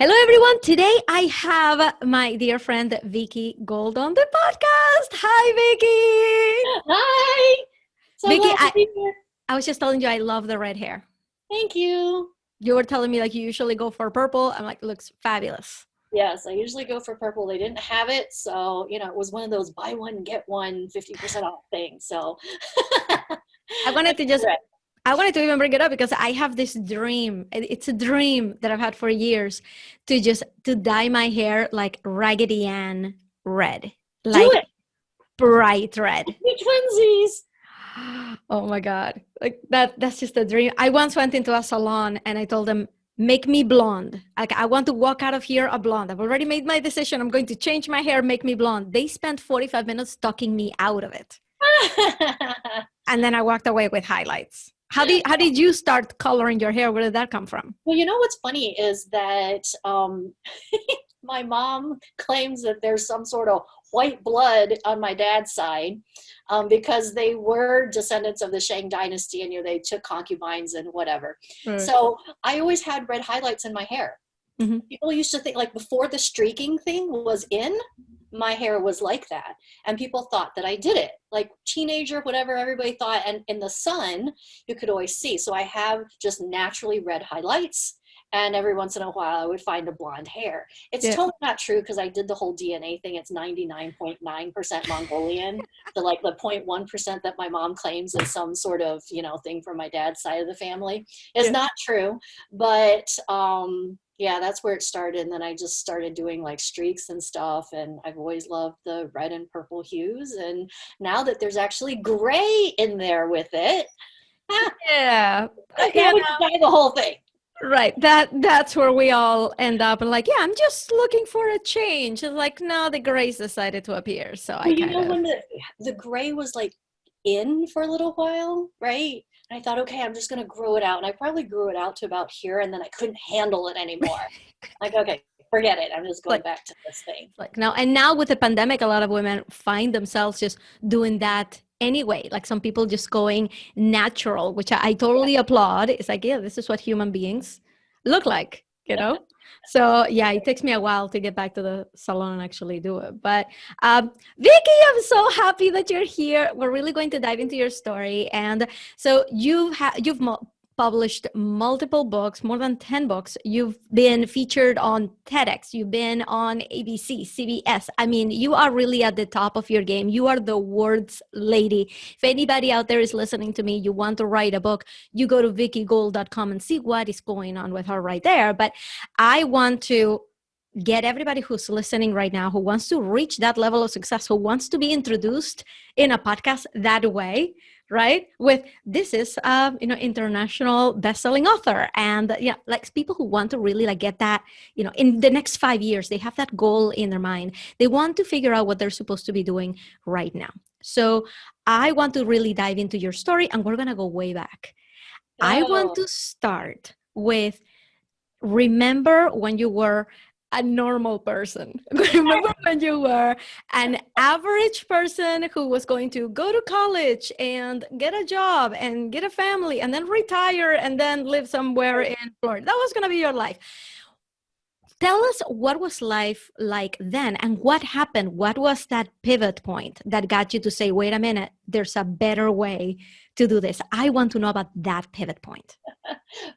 Hello, everyone. Today I have my dear friend Vickie Gould on the podcast. Hi, Hi. So Vickie. Vickie, glad to be here. I was just telling you I love the red hair. Thank you. You were telling me like you usually go for purple. I'm like, it looks fabulous. Yes, I usually go for purple. They didn't have it, so it was one of those buy one get one 50% off things. So I wanted to just I wanted to even bring it up because I have this dream. It's a dream that I've had for years to dye my hair like Raggedy Ann red, do like it. bright red. We twinsies. Oh my God. Like that's just a dream. I once went into a salon and I told them, make me blonde. Like I want to walk out of here a blonde. I've already made my decision. I'm going to change my hair, make me blonde. They spent 45 minutes talking me out of it. And then I walked away with highlights. How did you start coloring your hair? Where did that come from? Well, what's funny is that my mom claims that there's some sort of white blood on my dad's side because they were descendants of the Shang dynasty, and they took concubines and whatever. Right. So I always had red highlights in my hair. Mm-hmm. People used to think, like, before the streaking thing was in, my hair was like that, and people thought that I did it, like teenager, whatever, everybody thought. And in the sun you could always see, so I have just naturally red highlights, and every once in a while I would find a blonde hair. It's totally not true, because I did the whole DNA thing. It's 99.9% Mongolian. So like the 0.1% that my mom claims is some sort of thing from my dad's side of the family is not true. But yeah, that's where it started. And then I just started doing like streaks and stuff. And I've always loved the red and purple hues. And now that there's actually gray in there with it, Yeah. I can't dye the whole thing. Right. That's where we all end up. And like, yeah, I'm just looking for a change. It's like, no, the grays decided to appear. So Well, when the gray was like in for a little while, right? And I thought, okay, I'm just going to grow it out. And I probably grew it out to about here, and then I couldn't handle it anymore. Like, okay, forget it. I'm just going back to this thing. Like now with the pandemic, a lot of women find themselves just doing that anyway. Like some people just going natural, which I totally applaud. It's like, yeah, this is what human beings look like, So yeah, it takes me a while to get back to the salon and actually do it. But Vickie, I'm so happy that you're here. We're really going to dive into your story. And so you've published multiple books, more than 10 books. You've been featured on TEDx. You've been on ABC, CBS. I mean, you are really at the top of your game. You are the words lady. If anybody out there is listening to me, you want to write a book, you go to VickieGould.com and see what is going on with her right there. But I want to get everybody who's listening right now, who wants to reach that level of success, who wants to be introduced in a podcast that way, right? With this is, international best-selling author, and like people who want to really like get that, in the next 5 years, they have that goal in their mind. They want to figure out what they're supposed to be doing right now. So I want to really dive into your story, and we're gonna go way back. I want to start with, remember when you were a normal person. Remember when you were an average person who was going to go to college and get a job and get a family and then retire and then live somewhere in Florida. That was going to be your life. Tell us, what was life like then, and what happened? What was that pivot point that got you to say, wait a minute, there's a better way to do this? I want to know about that pivot point.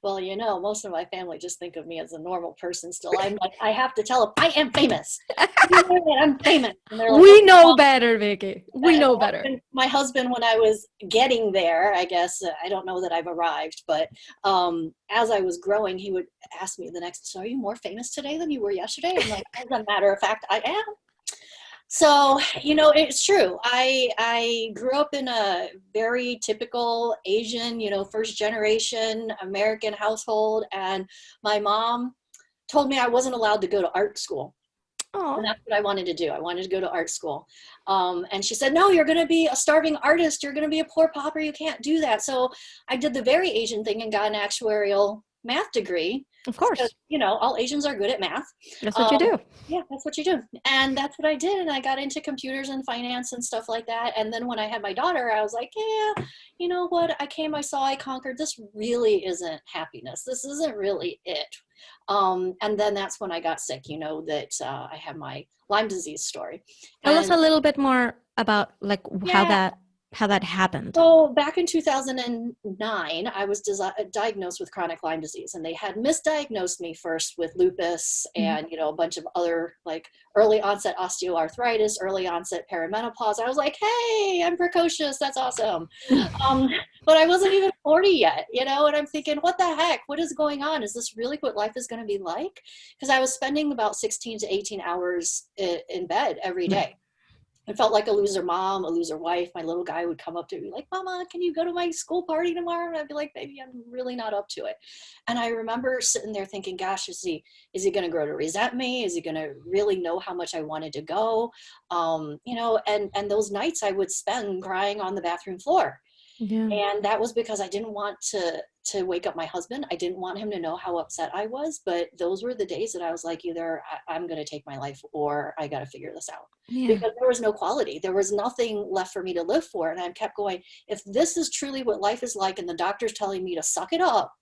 Well, most of my family just think of me as a normal person still. I'm like, I have to tell them I am famous. I'm famous. And they're like, we know better, Vickie. We know better. My husband, when I was getting there, I guess, I don't know that I've arrived, but as I was growing, he would ask me the next, so are you more famous today than you were yesterday? I'm like, as a matter of fact, I am. So, it's true. I grew up in a very typical Asian, first generation American household. And my mom told me I wasn't allowed to go to art school. Aww. And that's what I wanted to do. I wanted to go to art school. And she said, no, you're going to be a starving artist. You're going to be a poor pauper. You can't do that. So I did the very Asian thing and got an actuarial math degree. Of course. You know, all Asians are good at math. That's what you do. Yeah, that's what you do. And that's what I did. And I got into computers and finance and stuff like that. And then when I had my daughter, I was like, yeah, you know what? I came, I saw, I conquered. This really isn't happiness. This isn't really it. And then that's when I got sick, you know, that I had my Lyme disease story. Tell us And a little bit more about like yeah, how that happened. so back in 2009, I was diagnosed with chronic Lyme disease, and they had misdiagnosed me first with lupus and, you know, a bunch of other like early onset osteoarthritis, early onset perimenopause. I was like, hey, I'm precocious. That's awesome. Um, but I wasn't even 40 yet, you know, and I'm thinking, what the heck? What is going on? Is this really what life is going to be like? Because I was spending about 16 to 18 hours in bed every day. I felt like a loser mom, a loser wife. My little guy would come up to me like, Mama, can you go to my school party tomorrow? And I'd be like, baby, I'm really not up to it. And I remember sitting there thinking, gosh, is he going to grow to resent me? Is he going to really know how much I wanted to go? You know, and those nights I would spend crying on the bathroom floor. Yeah. And that was because I didn't want to wake up my husband. I didn't want him to know how upset I was, but those were the days that I was like, either I'm going to take my life or I got to figure this out. Yeah. Because there was no quality. There was nothing left for me to live for. And I kept going, if this is truly what life is like and the doctor's telling me to suck it up,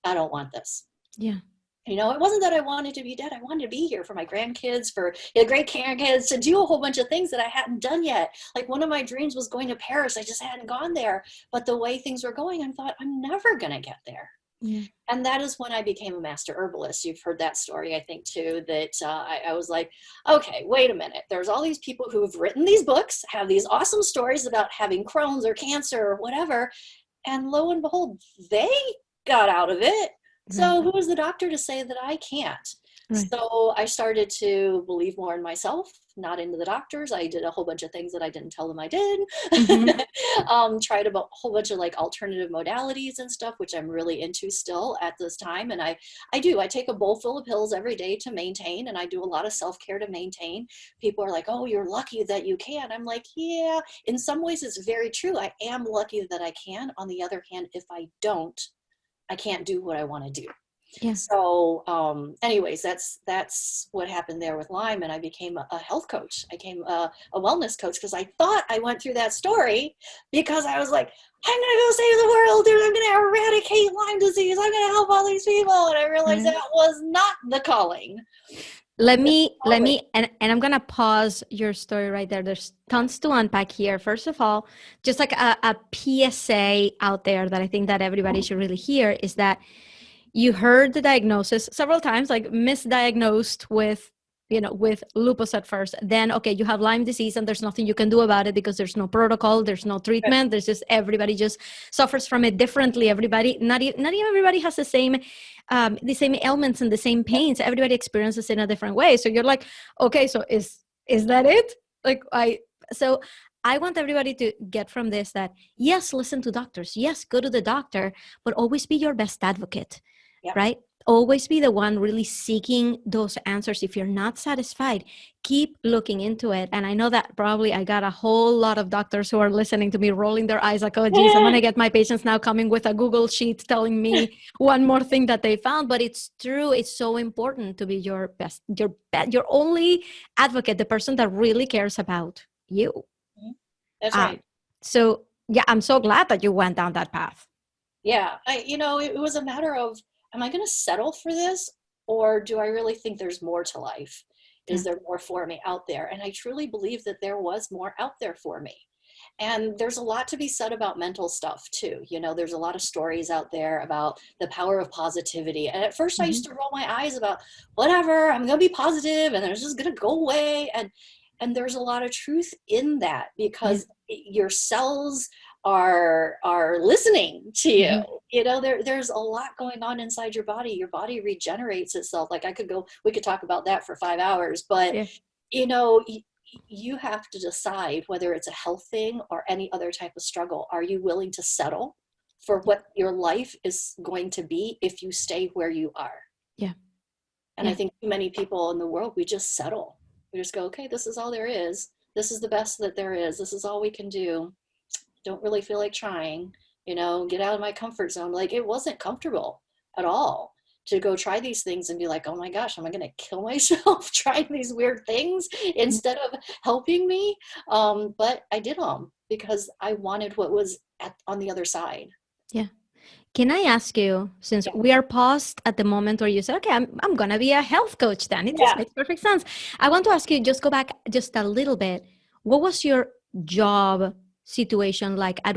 I don't want this. Yeah. You know, it wasn't that I wanted to be dead. I wanted to be here for my grandkids, for great grandkids, to do a whole bunch of things that I hadn't done yet. Like one of my dreams was going to Paris. I just hadn't gone there. But the way things were going, I thought, I'm never going to get there. Yeah. And that is when I became a master herbalist. You've heard that story, I think, too, that I was like, okay, wait a minute. There's all these people who have written these books, have these awesome stories about having Crohn's or cancer or whatever. And lo and behold, they got out of it. So who is the doctor to say that I can't? Right. So I started to believe more in myself, not into the doctors. I did a whole bunch of things that I didn't tell them I did. Mm-hmm. Tried a whole bunch of like alternative modalities and stuff, which I'm really into still at this time. And I take a bowl full of pills every day to maintain, and I do a lot of self-care to maintain. People are like, oh, you're lucky that you can. I'm like, yeah, in some ways it's very true. I am lucky that I can. On the other hand, if I don't, I can't do what I want to do. Yeah. So anyways, that's what happened there with Lyme. And I became a health coach. I became a wellness coach because I thought I went through that story because I was like, I'm going to go save the world. I'm going to eradicate Lyme disease. I'm going to help all these people. And I realized that was not the calling. Let me, and I'm going to pause your story right there. There's tons to unpack here. First of all, just like a PSA out there that I think that everybody should really hear is that you heard the diagnosis several times, like misdiagnosed with lupus at first. Then, okay, you have Lyme disease and there's nothing you can do about it because there's no protocol, there's no treatment. There's just, everybody just suffers from it differently. Everybody, not even everybody has the same ailments and the same pains. Everybody experiences it in a different way. So you're like, okay, so is that it? So I want everybody to get from this that, yes, listen to doctors. Yes, go to the doctor, but always be your best advocate, right? Always be the one really seeking those answers. If you're not satisfied, keep looking into it. And I know that probably I got a whole lot of doctors who are listening to me rolling their eyes like, oh, geez, I'm going to get my patients now coming with a Google sheet telling me one more thing that they found. But it's true. It's so important to be your best, your only advocate, the person that really cares about you. That's right. So yeah, I'm so glad that you went down that path. Yeah. It was a matter of, am I going to settle for this? Or do I really think there's more to life? Is there more for me out there? And I truly believe that there was more out there for me. And there's a lot to be said about mental stuff too. There's a lot of stories out there about the power of positivity. And at first I used to roll my eyes about whatever, I'm going to be positive and it's just going to go away. And there's a lot of truth in that because your cells are listening to you. There's a lot going on inside your body. Your body regenerates itself. Like we could talk about that for 5 hours, but you have to decide whether it's a health thing or any other type of struggle. Are you willing to settle for what your life is going to be if you stay where you are? And I think too many people in the world, we just settle. We just go, okay, this is all there is. This is the best that there is. This is all we can do. Don't really feel like trying, get out of my comfort zone. Like, it wasn't comfortable. at all to go try these things and be like, oh my gosh, am I going to kill myself trying these weird things instead of helping me? But I did them because I wanted what was on the other side. Yeah. Can I ask you, since Yeah. we are paused at the moment where you said, okay, I'm going to be a health coach then. It just Yeah. makes perfect sense. I want to ask you, just go back just a little bit. What was your job situation like? At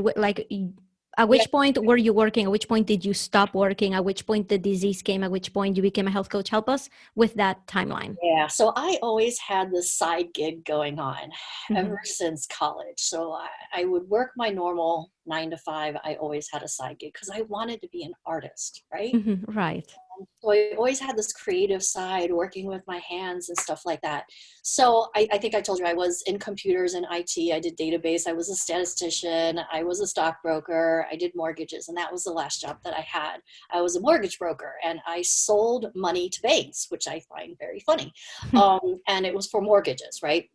Yeah. which point were you working? At which point did you stop working? At which point the disease came? At which point you became a health coach? Help us with that timeline. Yeah, so I always had this side gig going on Mm-hmm. ever since college. So I would work my normal 9 to 5. I always had a side gig because I wanted to be an artist, right? Mm-hmm. Right. So I always had this creative side, working with my hands and stuff like that. So I think I told you I was in computers and IT. I did database. I was a statistician. I was a stockbroker. I did mortgages. And that was the last job that I had. I was a mortgage broker and I sold money to banks, which I find very funny. And it was for mortgages, right?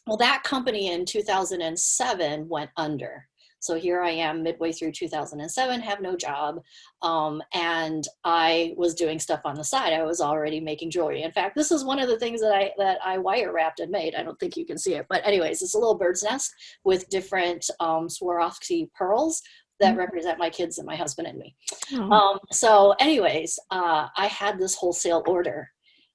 Well, that company in 2007 went under. So here I am midway through 2007, have no job. And I was doing stuff on the side. I was already making jewelry. In fact, this is one of the things that I wire wrapped and made. I don't think you can see it, but anyways, it's a little bird's nest with different Swarovski pearls that represent my kids and my husband and me. Oh. So anyways, I had this wholesale order.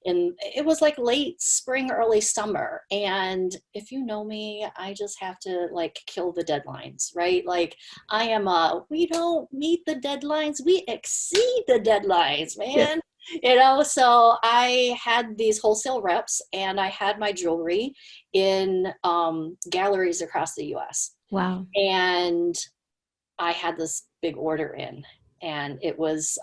And it was like late spring, early summer. And if you know me, I just have to like kill the deadlines, right? Like I am we don't meet the deadlines, we exceed the deadlines, man. Yeah. So I had these wholesale reps and I had my jewelry in galleries across the US. Wow. And I had this big order in. And it was,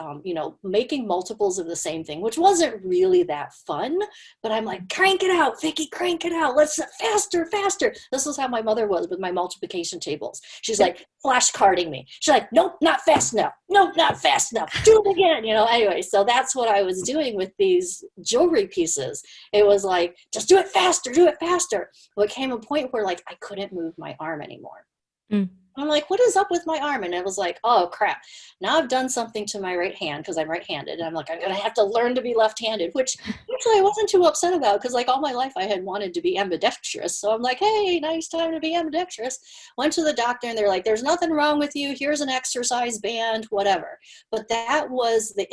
making multiples of the same thing, which wasn't really that fun. But I'm like, crank it out, Vickie, crank it out. Let's faster, faster. This is how my mother was with my multiplication tables. She's like flashcarding me. She's like, nope, not fast enough. Nope, not fast enough. Do it again. Anyway, so that's what I was doing with these jewelry pieces. It was like, just do it faster, do it faster. Well, it came a point where like I couldn't move my arm anymore. Mm. I'm like, what is up with my arm? And it was like, oh crap. Now I've done something to my right hand because I'm right-handed. And I'm like, I'm going to have to learn to be left-handed, which actually I wasn't too upset about because like all my life I had wanted to be ambidextrous. So I'm like, hey, nice time to be ambidextrous. Went to the doctor and they're like, there's nothing wrong with you. Here's an exercise band, whatever. But that was the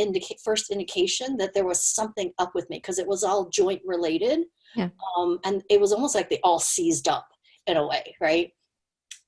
first indication that there was something up with me because it was all joint related. Yeah. And it was almost like they all seized up in a way, right?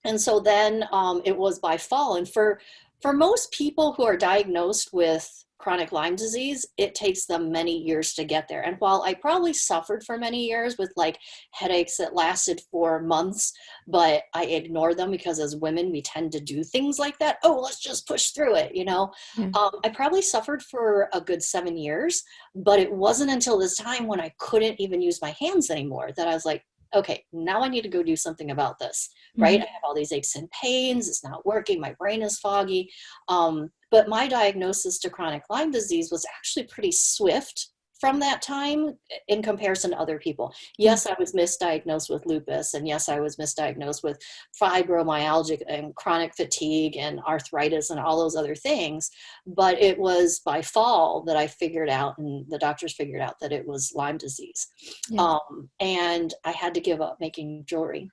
And so then it was by fall. And for most people who are diagnosed with chronic Lyme disease, it takes them many years to get there. And while I probably suffered for many years with like headaches that lasted for months, but I ignored them because as women, we tend to do things like that. Oh, let's just push through it, Yeah. I probably suffered for a good 7 years, but it wasn't until this time when I couldn't even use my hands anymore that I was like, okay, now I need to go do something about this, right? Mm-hmm. I have all these aches and pains. It's not working. My brain is foggy. But my diagnosis to chronic Lyme disease was actually pretty swift from that time in comparison to other people. Yes, I was misdiagnosed with lupus, and yes, I was misdiagnosed with fibromyalgia and chronic fatigue and arthritis and all those other things. But it was by fall that I figured out, and the doctors figured out that it was Lyme disease. Yeah. And I had to give up making jewelry.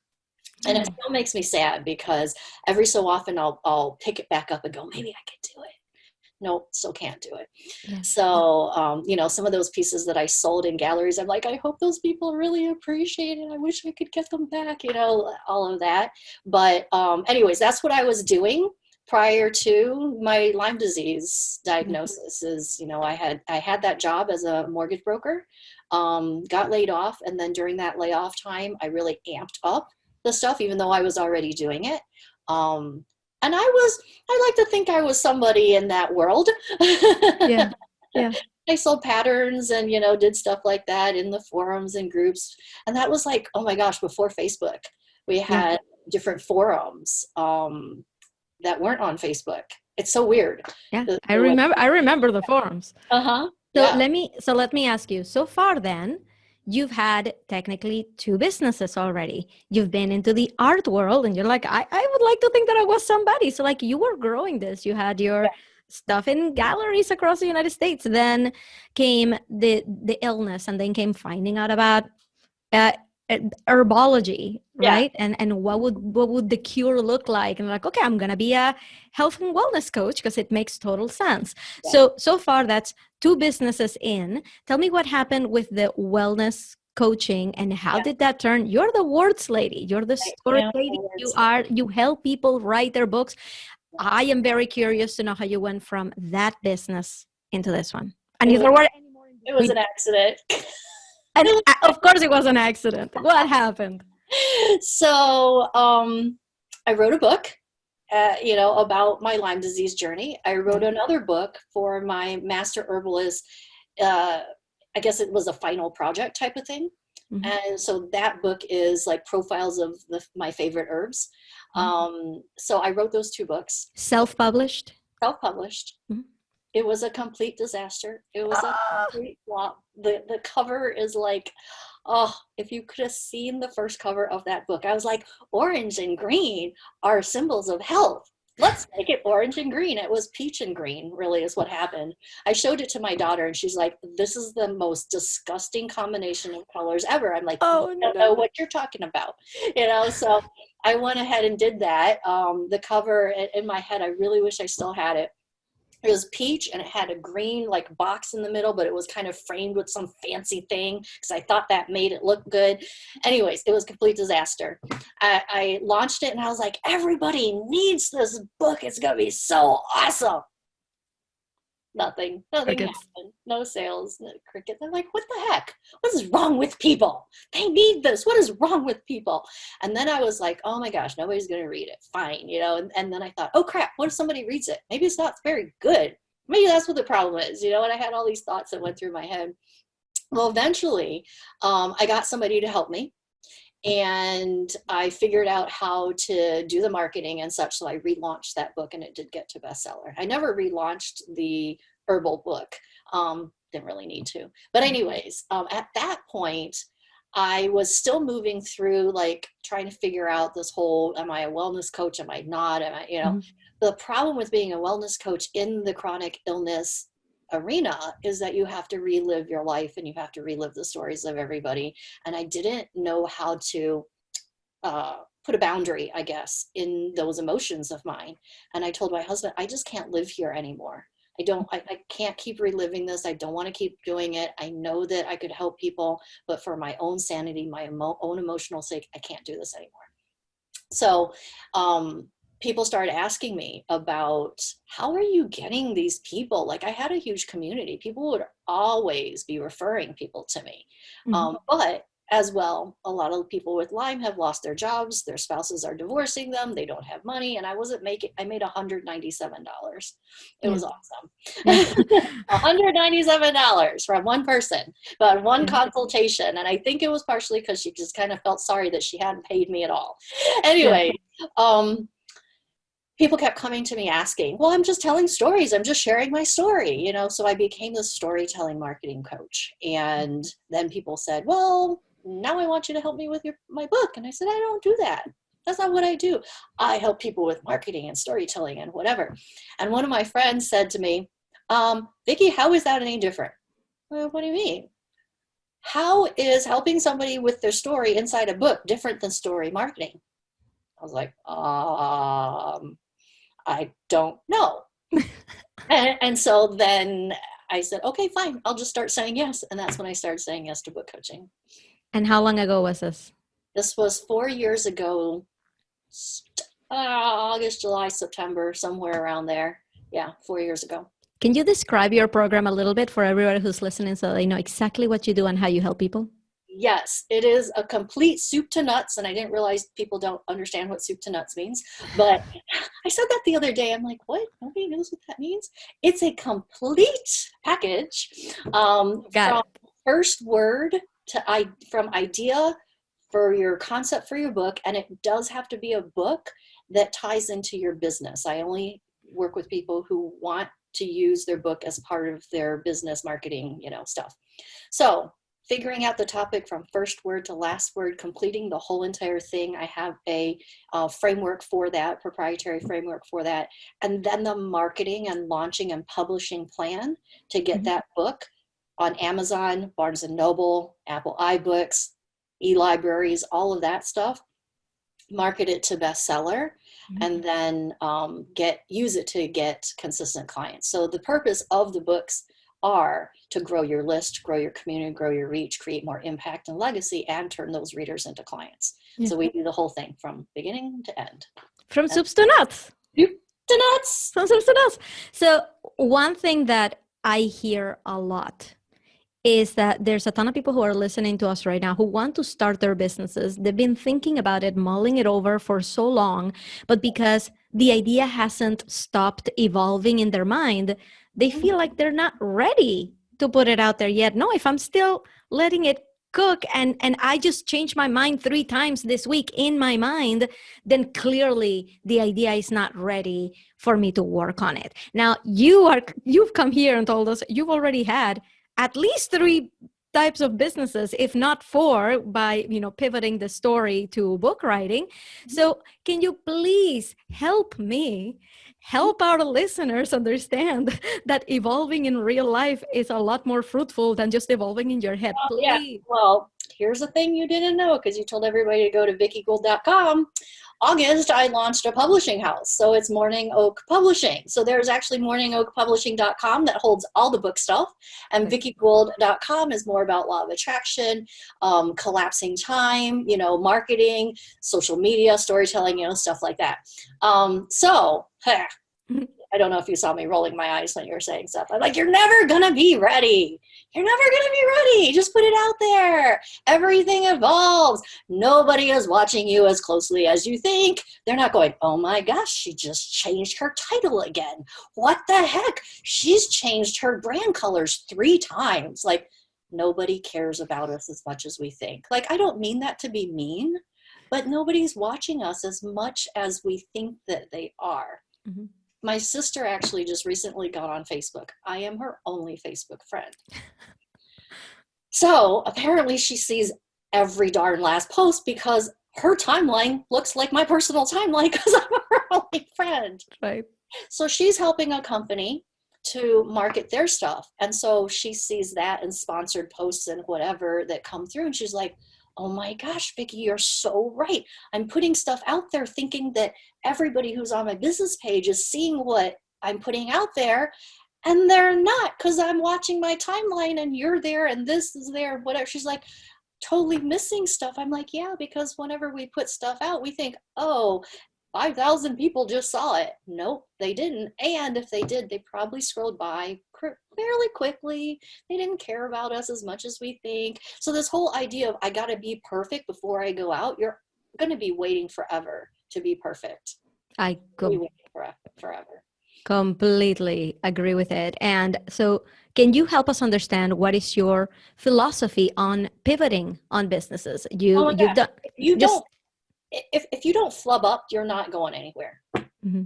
And it still makes me sad because every so often I'll pick it back up and go, maybe I could do it. Nope, still can't do it. Yeah. So, some of those pieces that I sold in galleries, I'm like, I hope those people really appreciate it. I wish I could get them back, all of that. But anyways, that's what I was doing prior to my Lyme disease diagnosis is, I had that job as a mortgage broker, got laid off. And then during that layoff time, I really amped up the stuff, even though I was already doing it. And I like to think I was somebody in that world. Yeah. Yeah. I sold patterns and, did stuff like that in the forums and groups. And that was like, oh my gosh, before Facebook, we had different forums that weren't on Facebook. It's so weird. Yeah. I remember the forums. Uh-huh. So Yeah. let me ask you, so far then, you've had technically 2 businesses already. You've been into the art world and you're like, I would like to think that I was somebody. So like you were growing this. You had your stuff in galleries across the United States. Then came the illness, and then came finding out about uh, herbology, Yeah. right? And what would the cure look like? And like, okay, I'm gonna be a health and wellness coach because it makes total sense. Yeah. So far, that's two businesses in. Tell me what happened with the wellness coaching, and how Yeah. did that turn? You're the words lady. You're the story And lady. You help people write their books. I am very curious to know how you went from that business into this one. And it if was, there were any more in it was between. an accident. And of course it was an accident. What happened? So I wrote a book, about my Lyme disease journey. I wrote another book for my master herbalist. I guess it was a final project type of thing. Mm-hmm. And so that book is like profiles of my favorite herbs. So I wrote those two books. Self-published? Self-published. Mm-hmm. It was a complete disaster. It was a complete flop. The cover is like, oh, if you could have seen the first cover of that book, I was like, orange and green are symbols of health. Let's make it orange and green. It was peach and green, really, is what happened. I showed it to my daughter, and she's like, this is the most disgusting combination of colors ever. I'm like, I don't know what you're talking about. So I went ahead and did that. The cover in my head, I really wish I still had it. It was peach, and it had a green like box in the middle, but it was kind of framed with some fancy thing because I thought that made it look good. Anyways, it was a complete disaster. I launched it, and I was like, everybody needs this book. It's going to be so awesome. Nothing happened. No sales, no crickets. I'm like, what the heck? What is wrong with people? They need this. What is wrong with people? And then I was like, oh my gosh, nobody's going to read it. Fine. And then I thought, oh crap, what if somebody reads it? Maybe it's not very good. Maybe that's what the problem is, and I had all these thoughts that went through my head. Well, eventually, I got somebody to help me. And I figured out how to do the marketing and such. So I relaunched that book, and it did get to bestseller. I never relaunched the herbal book. Didn't really need to. But anyways, at that point, I was still moving through, like trying to figure out this whole, am I a wellness coach? Am I not? Am I, The problem with being a wellness coach in the chronic illness arena is that you have to relive your life, and you have to relive the stories of everybody. And I didn't know how to put a boundary, I guess, in those emotions of mine. And I told my husband, I just can't live here anymore. I can't keep reliving this. I don't want to keep doing it. I know that I could help people, but for my own sanity, my own emotional sake, I can't do this anymore. So, people started asking me about, how are you getting these people? Like, I had a huge community. People would always be referring people to me. But as well, a lot of people with Lyme have lost their jobs. Their spouses are divorcing them. They don't have money. And I made $197. It was awesome. $197 from one person, but one consultation. And I think it was partially because she just kind of felt sorry that she hadn't paid me at all. Anyway, people kept coming to me asking, well, I'm just telling stories. I'm just sharing my story, So I became the storytelling marketing coach. And then people said, well, now I want you to help me with my book. And I said, I don't do that. That's not what I do. I help people with marketing and storytelling and whatever. And one of my friends said to me, Vickie, how is that any different? Well, what do you mean? How is helping somebody with their story inside a book different than story marketing? I was like, I don't know. and so then I said, okay, fine. I'll just start saying yes. And that's when I started saying yes to book coaching. And how long ago was this? This was 4 years ago, August, July, September, somewhere around there. Yeah, 4 years ago. Can you describe your program a little bit for everybody who's listening so they know exactly what you do and how you help people? Yes, it is a complete soup to nuts. And I didn't realize people don't understand what soup to nuts means. But I said that the other day. I'm like, what? Nobody knows what that means? It's a complete package from first word from idea for your concept for your book. And it does have to be a book that ties into your business. I only work with people who want to use their book as part of their business marketing, stuff. So figuring out the topic from first word to last word, completing the whole entire thing. I have a framework for that, proprietary framework for that. And then the marketing and launching and publishing plan to get that book on Amazon, Barnes & Noble, Apple iBooks, e-libraries, all of that stuff. Market it to bestseller, and then use it to get consistent clients. So the purpose of the books are to grow your list, grow your community, grow your reach, create more impact and legacy, and turn those readers into clients. So we do the whole thing from beginning to end. From soups to nuts. Soup to nuts. From soups to nuts. So one thing that I hear a lot is that there's a ton of people who are listening to us right now who want to start their businesses. They've been thinking about it, mulling it over for so long, but because the idea hasn't stopped evolving in their mind, they feel like they're not ready to put it out there yet. No, if I'm still letting it cook and I just changed my mind 3 times this week in my mind, then clearly the idea is not ready for me to work on it. Now, you've come here and told us you've already had at least 3 types of businesses, if not 4, by pivoting the story to book writing. So can you please help our listeners understand that evolving in real life is a lot more fruitful than just evolving in your head? Please. Yeah. Well, here's the thing you didn't know, because you told everybody to go to VickieGould.com. August, I launched a publishing house. So it's Morning Oak Publishing. So there's actually morningoakpublishing.com that holds all the book stuff. And VickieGould.com is more about law of attraction, collapsing time, marketing, social media, storytelling, stuff like that. I don't know if you saw me rolling my eyes when you were saying stuff. I'm like, you're never going to be ready. You're never going to be ready. Just put it out there. Everything evolves. Nobody is watching you as closely as you think. They're not going, oh my gosh, she just changed her title again. What the heck? She's changed her brand colors 3 times. Like, nobody cares about us as much as we think. Like, I don't mean that to be mean, but nobody's watching us as much as we think that they are. Mm-hmm. My sister actually just recently got on Facebook. I am her only Facebook friend. So apparently she sees every darn last post because her timeline looks like my personal timeline because I'm her only friend. Right. So she's helping a company to market their stuff. And so she sees that and sponsored posts and whatever that come through. And she's like, oh my gosh, Vickie, you're so right. I'm putting stuff out there thinking that everybody who's on my business page is seeing what I'm putting out there, and they're not, because I'm watching my timeline and you're there and this is there, whatever. She's like, totally missing stuff. I'm like, yeah, because whenever we put stuff out, we think, oh, 5,000 people just saw it. Nope, they didn't. And if they did, they probably scrolled by fairly quickly. They didn't care about us as much as we think. So this whole idea of I got to be perfect before I go out, you're going to be waiting forever to be perfect. Forever. Completely agree with it. And so can you help us understand what is your philosophy on pivoting on businesses? You've done. If you don't flub up, you're not going anywhere. Mm-hmm.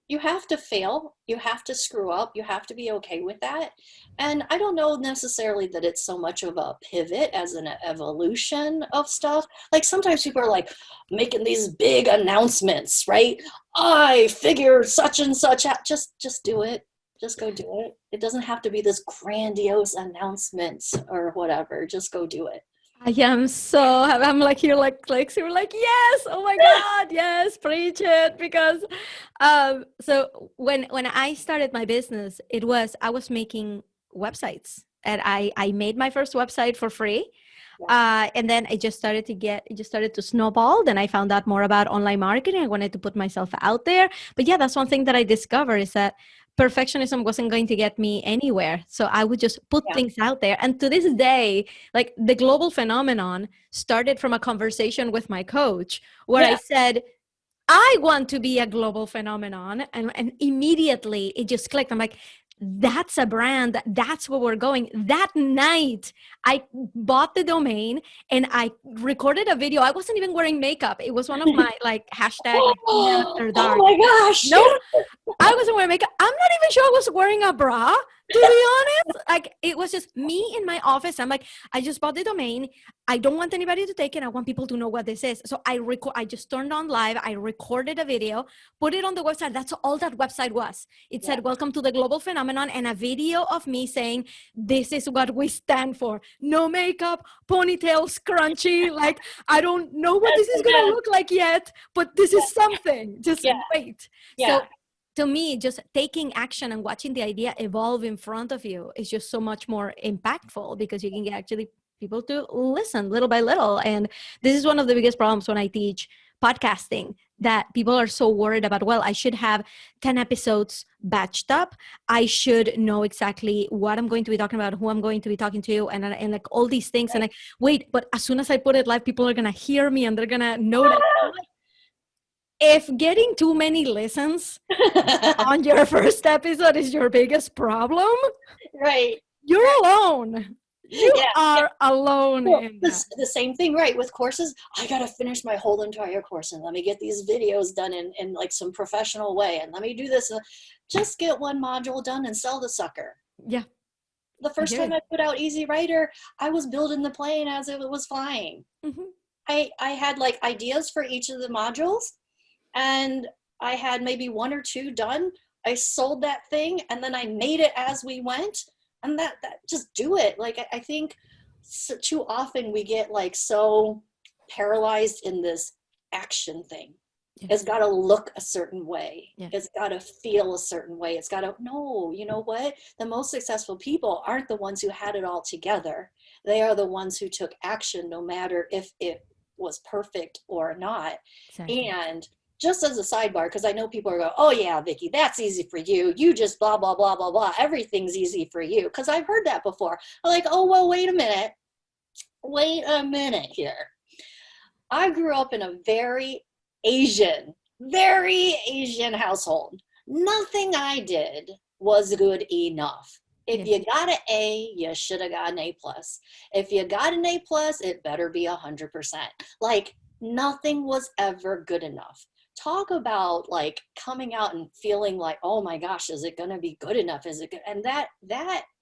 You have to fail. You have to screw up. You have to be okay with that. And I don't know necessarily that it's so much of a pivot as an evolution of stuff. Like sometimes people are like making these big announcements, right? I figured such and such out. Just do it. Just go do it. It doesn't have to be this grandiose announcement or whatever. Just go do it. I'm like here like clicks. You're like, yes, oh my God, yes, preach it. Because so when I started my business, I was making websites, and I made my first website for free. And then it just started to snowball. Then I found out more about online marketing. I wanted to put myself out there. But yeah, that's one thing that I discovered is that perfectionism wasn't going to get me anywhere. So I would just put things out there. And to this day, like the global phenomenon started from a conversation with my coach where I said, I want to be a global phenomenon. And immediately it just clicked. I'm like, that's a brand. That's where we're going. That night, I bought the domain and I recorded a video. I wasn't even wearing makeup. It was one of my hashtag after dark. Oh my gosh. No, I wasn't wearing makeup. I'm not even sure I was wearing a bra. To be honest, like it was just me in my office. I'm like, I just bought the domain. I don't want anybody to take it. I want people to know what this is. So I just turned on live. I recorded a video, put it on the website. That's all that website was. It said, welcome to the global phenomenon, and a video of me saying, this is what we stand for. No makeup, ponytail, scrunchy. Like, I don't know what this is going to look like yet, but this is something. Just wait. So to me, just taking action and watching the idea evolve in front of you is just so much more impactful, because you can get actually people to listen little by little. And this is one of the biggest problems when I teach podcasting, that people are so worried about, well, I should have 10 episodes batched up. I should know exactly what I'm going to be talking about, who I'm going to be talking to, and like all these things. And like, wait, but as soon as I put it live, people are going to hear me and they're going to know that. If getting too many listens on your first episode is your biggest problem, right, you're alone. You are alone. Well, the same thing, right? With courses, I got to finish my whole entire course, and let me get these videos done in like some professional way, and let me do this. Just get one module done and sell the sucker. Yeah. The first time I put out Easy Writer, I was building the plane as it was flying. Mm-hmm. I had like ideas for each of the modules, and I had maybe one or two done. I sold that thing, and then I made it as we went. And that just do it. Like, I think so, too often we get like so paralyzed in this action thing. It's got to look a certain way. It's got to feel a certain way. It's got to, no, you know what? The most successful people aren't the ones who had it all together. They are the ones who took action, no matter if it was perfect or not. Exactly. And just as a sidebar, because I know people are going, oh yeah, Vickie, that's easy for you. You just blah, blah, blah, blah, blah. Everything's easy for you. Because I've heard that before. I'm like, oh, well, wait a minute. Wait a minute here. I grew up in a very Asian household. Nothing I did was good enough. If you got an A, you should have got an A+. If you got an A+, it better be 100%. Like, nothing was ever good enough. Talk about like coming out and feeling like, oh my gosh, is it going to be good enough? Is it good? And that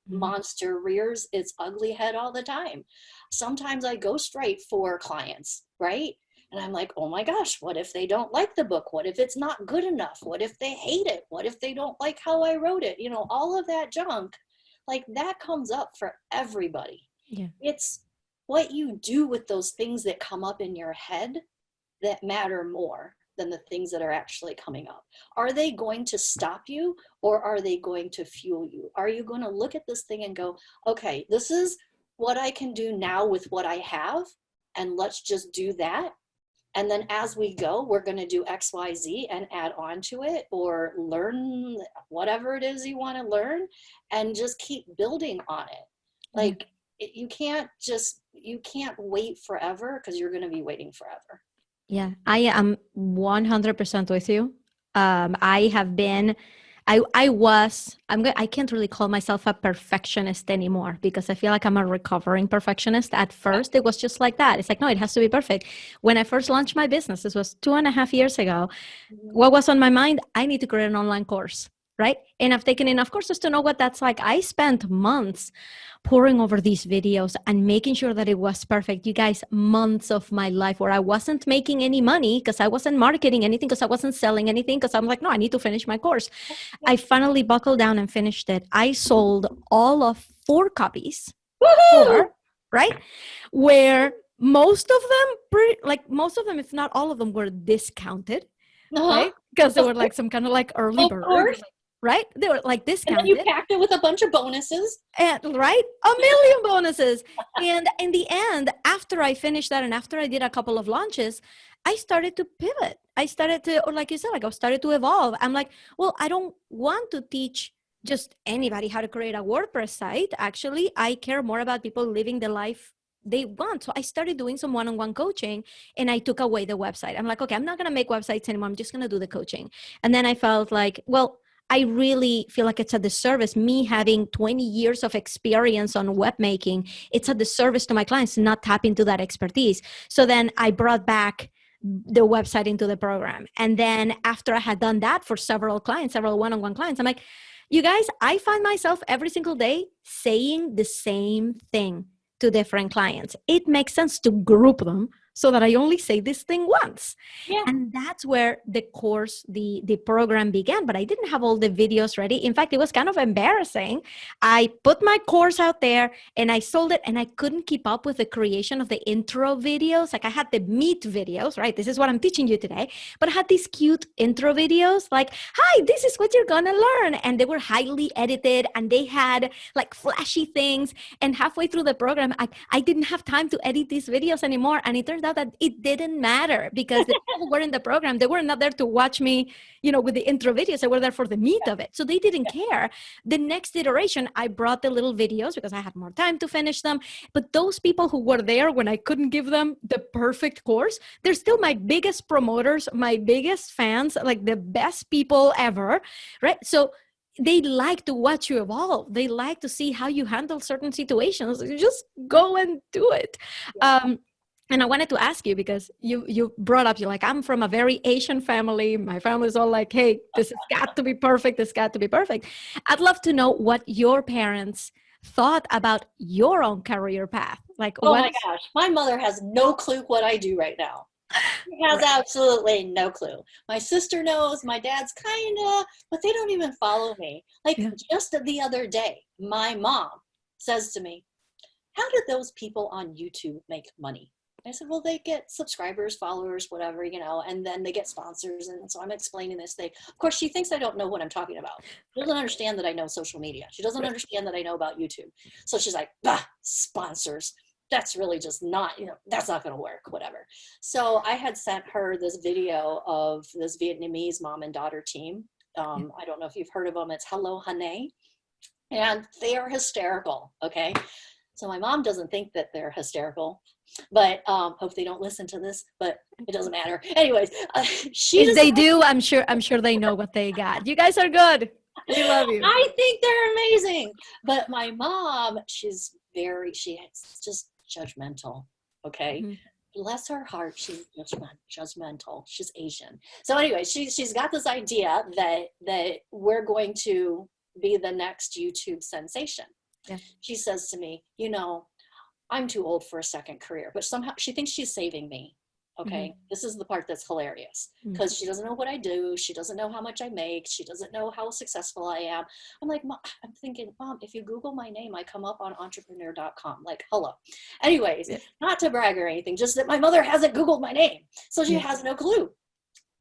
monster rears its ugly head all the time. Sometimes I go straight for clients, right? And I'm like, oh my gosh, what if they don't like the book? What if it's not good enough? What if they hate it? What if they don't like how I wrote it? You know, all of that junk, like that comes up for everybody. Yeah. It's what you do with those things that come up in your head that matter more than the things that are actually coming up. Are they going to stop you, or are they going to fuel you? Are you going to look at this thing and go, okay, this is what I can do now with what I have, and let's just do that. And then as we go, we're going to do X, Y, Z and add on to it, or learn whatever it is you want to learn and just keep building on it. Like you can't wait forever, because you're going to be waiting forever. Yeah, I am 100% with you. I can't really call myself a perfectionist anymore, because I feel like I'm a recovering perfectionist. At first, it was just like that. It's like, no, it has to be perfect. When I first launched my business, this was 2.5 years ago, what was on my mind? I need to create an online course, right? And I've taken enough courses to know what that's like. I spent months poring over these videos and making sure that it was perfect. You guys, months of my life where I wasn't making any money because I wasn't marketing anything, because I wasn't selling anything, because I'm like, no, I need to finish my course. I finally buckled down and finished it. I sold all of 4 copies. Woohoo! Right? Where most of them, if not all of them, were discounted. Right? Because they were like some kind of like early bird. Right? They were like discounted. And then you packed it with a bunch of bonuses. And right? 1 million bonuses. And in the end, after I finished that and after I did a couple of launches, I started to pivot. I started to, or like you said, like I started to evolve. I'm like, well, I don't want to teach just anybody how to create a WordPress site. Actually, I care more about people living the life they want. So I started doing some one-on-one coaching, and I took away the website. I'm like, okay, I'm not going to make websites anymore. I'm just going to do the coaching. And then I felt like, well, I really feel like it's a disservice, me having 20 years of experience on web making. It's a disservice to my clients to not tap into that expertise. So then I brought back the website into the program. And then after I had done that for several clients, several one-on-one clients, I'm like, You guys, I find myself every single day saying the same thing to different clients. It makes sense to group them so that I only say this thing once. Yeah. And that's where the course, the program began. But I didn't have all the videos ready. In fact, it was kind of embarrassing. I put my course out there and I sold it, and I couldn't keep up with the creation of the intro videos. Like I had the meat videos, right? This is what I'm teaching you today. But I had these cute intro videos like, hi, this is what you're gonna learn. And they were highly edited and they had like flashy things. And halfway through the program, I didn't have time to edit these videos anymore. And it turned out that it didn't matter because the people who were in the program, they were not there to watch me, with the intro videos. They were there for the meat of it. So they didn't care. The next iteration, I brought the little videos because I had more time to finish them. But those people who were there when I couldn't give them the perfect course, they're still my biggest promoters, my biggest fans, like the best people ever, right? So they like to watch you evolve. They like to see how you handle certain situations. You just go and do it. And I wanted to ask you, because you brought up, you're like, I'm from a very Asian family. My family's all like, hey, this has got to be perfect. This got to be perfect. I'd love to know what your parents thought about your own career path. Like, Oh my gosh, my mother has no clue what I do right now. She has absolutely no clue. My sister knows, my dad's kind of, but they don't even follow me. Like just the other day, my mom says to me, how did those people on YouTube make money? I said, well, they get subscribers, followers, whatever, and then they get sponsors. And so I'm explaining this thing. Of course, she thinks I don't know what I'm talking about. She doesn't understand that I know social media. She doesn't understand that I know about YouTube. So she's like, sponsors. That's really just not, that's not going to work, whatever. So I had sent her this video of this Vietnamese mom and daughter team. I don't know if you've heard of them. It's Hello Honey. And they are hysterical. Okay. So my mom doesn't think that they're hysterical, but hope they don't listen to this, but it doesn't matter. Anyways, if they do, I'm sure they know what they got. You guys are good. We love you. I think they're amazing. But my mom, she's just judgmental. Okay. Mm-hmm. Bless her heart, she's judgmental. She's Asian. So anyway, she's got this idea that we're going to be the next YouTube sensation. Yeah. She says to me, I'm too old for a second career, but somehow she thinks she's saving me. Okay. Mm-hmm. This is the part that's hilarious because she doesn't know what I do. She doesn't know how much I make. She doesn't know how successful I am. I'm like, Mom, I'm thinking, Mom, if you Google my name, I come up on entrepreneur.com. Like, hello. Anyways, not to brag or anything, just that my mother hasn't Googled my name. So she has no clue.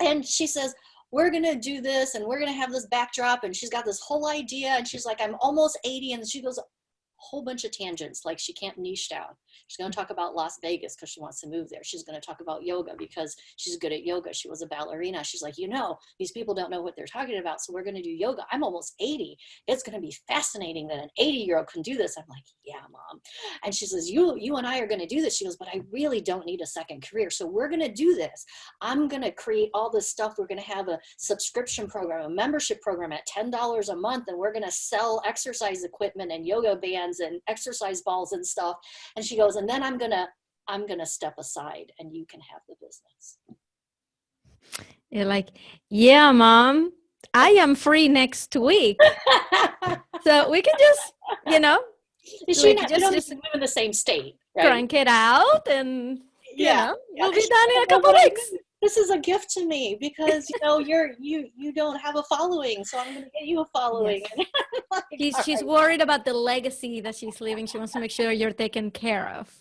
And she says, we're going to do this and we're going to have this backdrop. And she's got this whole idea. And she's like, I'm almost 80. And she goes, whole bunch of tangents, like she can't niche down. She's going to talk about Las Vegas because she wants to move there. She's going to talk about yoga because she's good at yoga. She was a ballerina. She's like, these people don't know what they're talking about, so we're going to do yoga. I'm almost 80. It's going to be fascinating that an 80-year-old can do this. I'm like, yeah, Mom. And she says, you and I are going to do this. She goes, but I really don't need a second career. So we're going to do this. I'm going to create all this stuff. We're going to have a subscription program, a membership program at $10 a month. And we're going to sell exercise equipment and yoga bands and exercise balls and stuff. And she goes, and then I'm gonna step aside and you can have the business. You're like, yeah, Mom, I am free next week. So we can just, she don't just live in the same state, right? Crank it out and we'll be done in a couple weeks. This is a gift to me because you don't have a following, so I'm going to get you a following. Yes. She's worried about the legacy that she's leaving. She wants to make sure you're taken care of.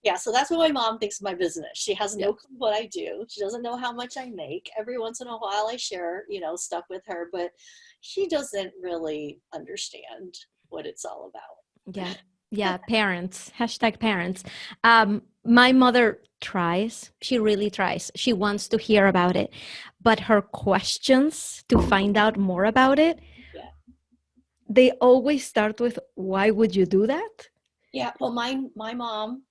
Yeah, so that's what my mom thinks of my business. She has no clue what I do. She doesn't know how much I make. Every once in a while I share, stuff with her, but she doesn't really understand what it's all about. Yeah. Yeah, parents, #parents. My mother tries. She really tries. She wants to hear about it. But her questions to find out more about it, they always start with, why would you do that? Yeah, well, my mom,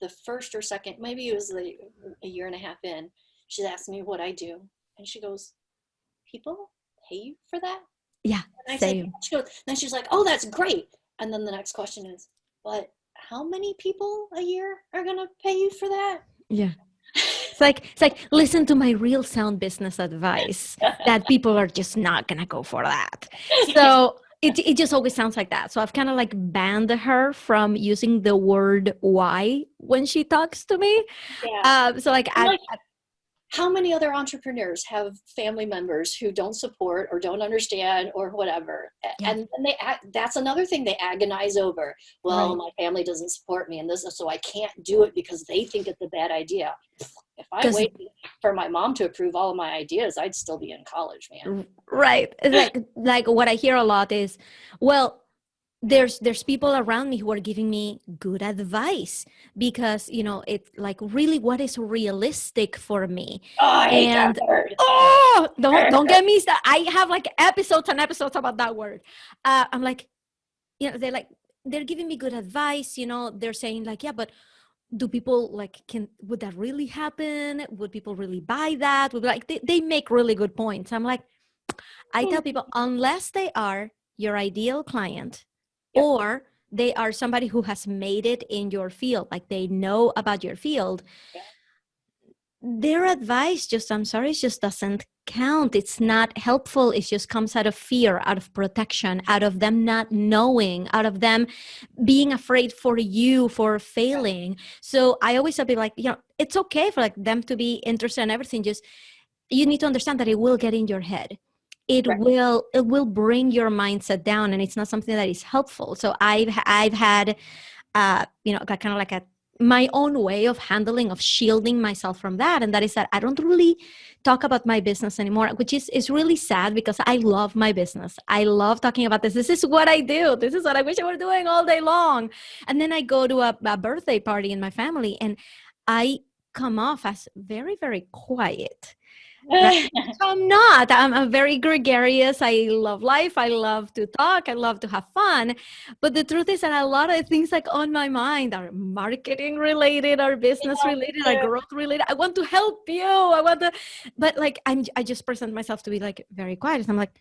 the first or second, maybe it was a year and a half in, she asked me what I do. And she goes, people pay you for that? Yeah, and I said, she goes, then she's like, oh, that's great. And then the next question is, but how many people a year are going to pay you for that? Yeah. It's like, listen to my real sound business advice that people are just not going to go for that. So it just always sounds like that. So I've kind of like banned her from using the word why when she talks to me. Yeah. So like And like, how many other entrepreneurs have family members who don't support or don't understand or whatever? yeah, And then that's another thing they agonize over. Well, right. my family doesn't support me in this, so I can't do it because they think it's a bad idea. If I Because waited for my mom to approve all of my ideas, I'd still be in college, man. right, like what I hear a lot is, well, there's people around me who are giving me good advice because it's like really what is realistic for me. Oh, I hate that And word. oh, don't get me started. I have like episodes and episodes about that word. I'm like, they're giving me good advice. They're saying like, yeah, but do people like, would that really happen? Would people really buy that? Would like they make really good points. I'm like, I tell people, unless they are your ideal client Yep. or they are somebody who has made it in your field, like they know about your field, Yeah. their advice I'm sorry, it just doesn't count. It's not helpful. It just comes out of fear, out of protection, out of them not knowing, out of them being afraid for you for failing. So I always tell people like, it's okay for like them to be interested in everything. Just you need to understand that it will get in your head. Right. It will bring your mindset down, and it's not something that is helpful. So I've had kind of like my own way of handling, of shielding myself from that, and that is that I don't really talk about my business anymore, which is really sad because I love my business. I love talking about this. This is what I do. This is what I wish I were doing all day long. And then I go to a birthday party in my family, and I come off as very, very quiet. Right. So I'm not. I'm very gregarious. I love life. I love to talk. I love to have fun. But the truth is that a lot of things like on my mind are marketing related, are business related, are Yeah. growth related. I want to help you. But like I just present myself to be like very quiet. I'm like,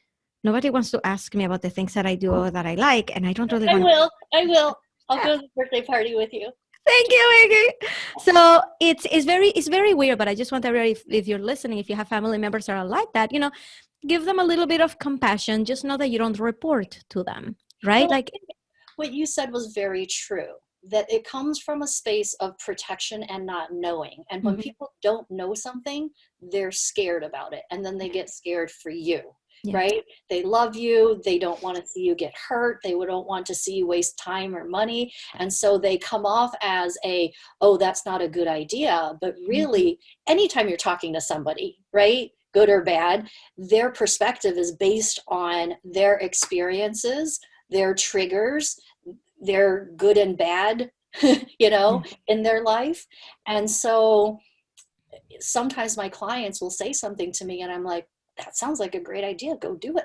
nobody wants to ask me about the things that I do or that I like, and I don't really I want will. I will. I'll to. go to the birthday party with you. Thank you, Vickie. So it's very weird, but I just want everybody, if you're listening, if you have family members that are like that, give them a little bit of compassion. Just know that you don't report to them, right? Well, Like, what you said was very true, that it comes from a space of protection and not knowing. And when mhm, people don't know something, they're scared about it. And then they get scared for you, yeah, right? They love you. They don't want to see you get hurt. They don't want to see you waste time or money. And so they come off as oh, that's not a good idea. But mhm, really, anytime you're talking to somebody, right? Good or bad, their perspective is based on their experiences, their triggers, their good and bad, yeah, in their life. And so sometimes my clients will say something to me and I'm like, that sounds like a great idea. Go do it.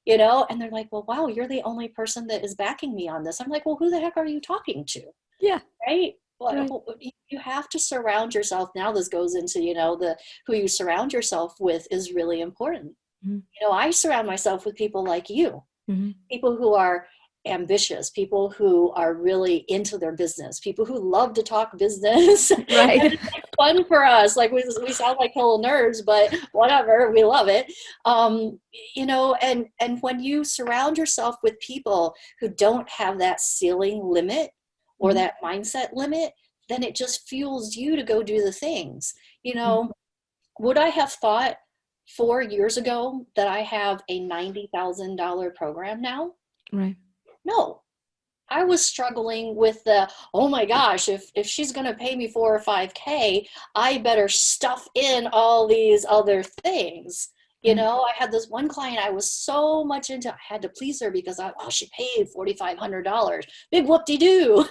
And they're like, well, wow, you're the only person that is backing me on this. I'm like, well, who the heck are you talking to? yeah, Right? right, Well, you have to surround yourself. Now this goes into, the who you surround yourself with is really important. mhm, I surround myself with people like you, mhm, people who are ambitious, people who are really into their business, people who love to talk business. And right, it's like fun for us. Like we sound like total nerds, but whatever, we love it. And when you surround yourself with people who don't have that ceiling limit or mhm, that mindset limit, then it just fuels you to go do the things. mhm, Would I have thought 4 years ago that I have a $90,000 program now? right, No, I was struggling with oh my gosh, if she's going to pay me 4 or 5K, I better stuff in all these other things. right, I had this one client I was so much into, I had to please her because she paid $4,500. Big whoop-de-doo.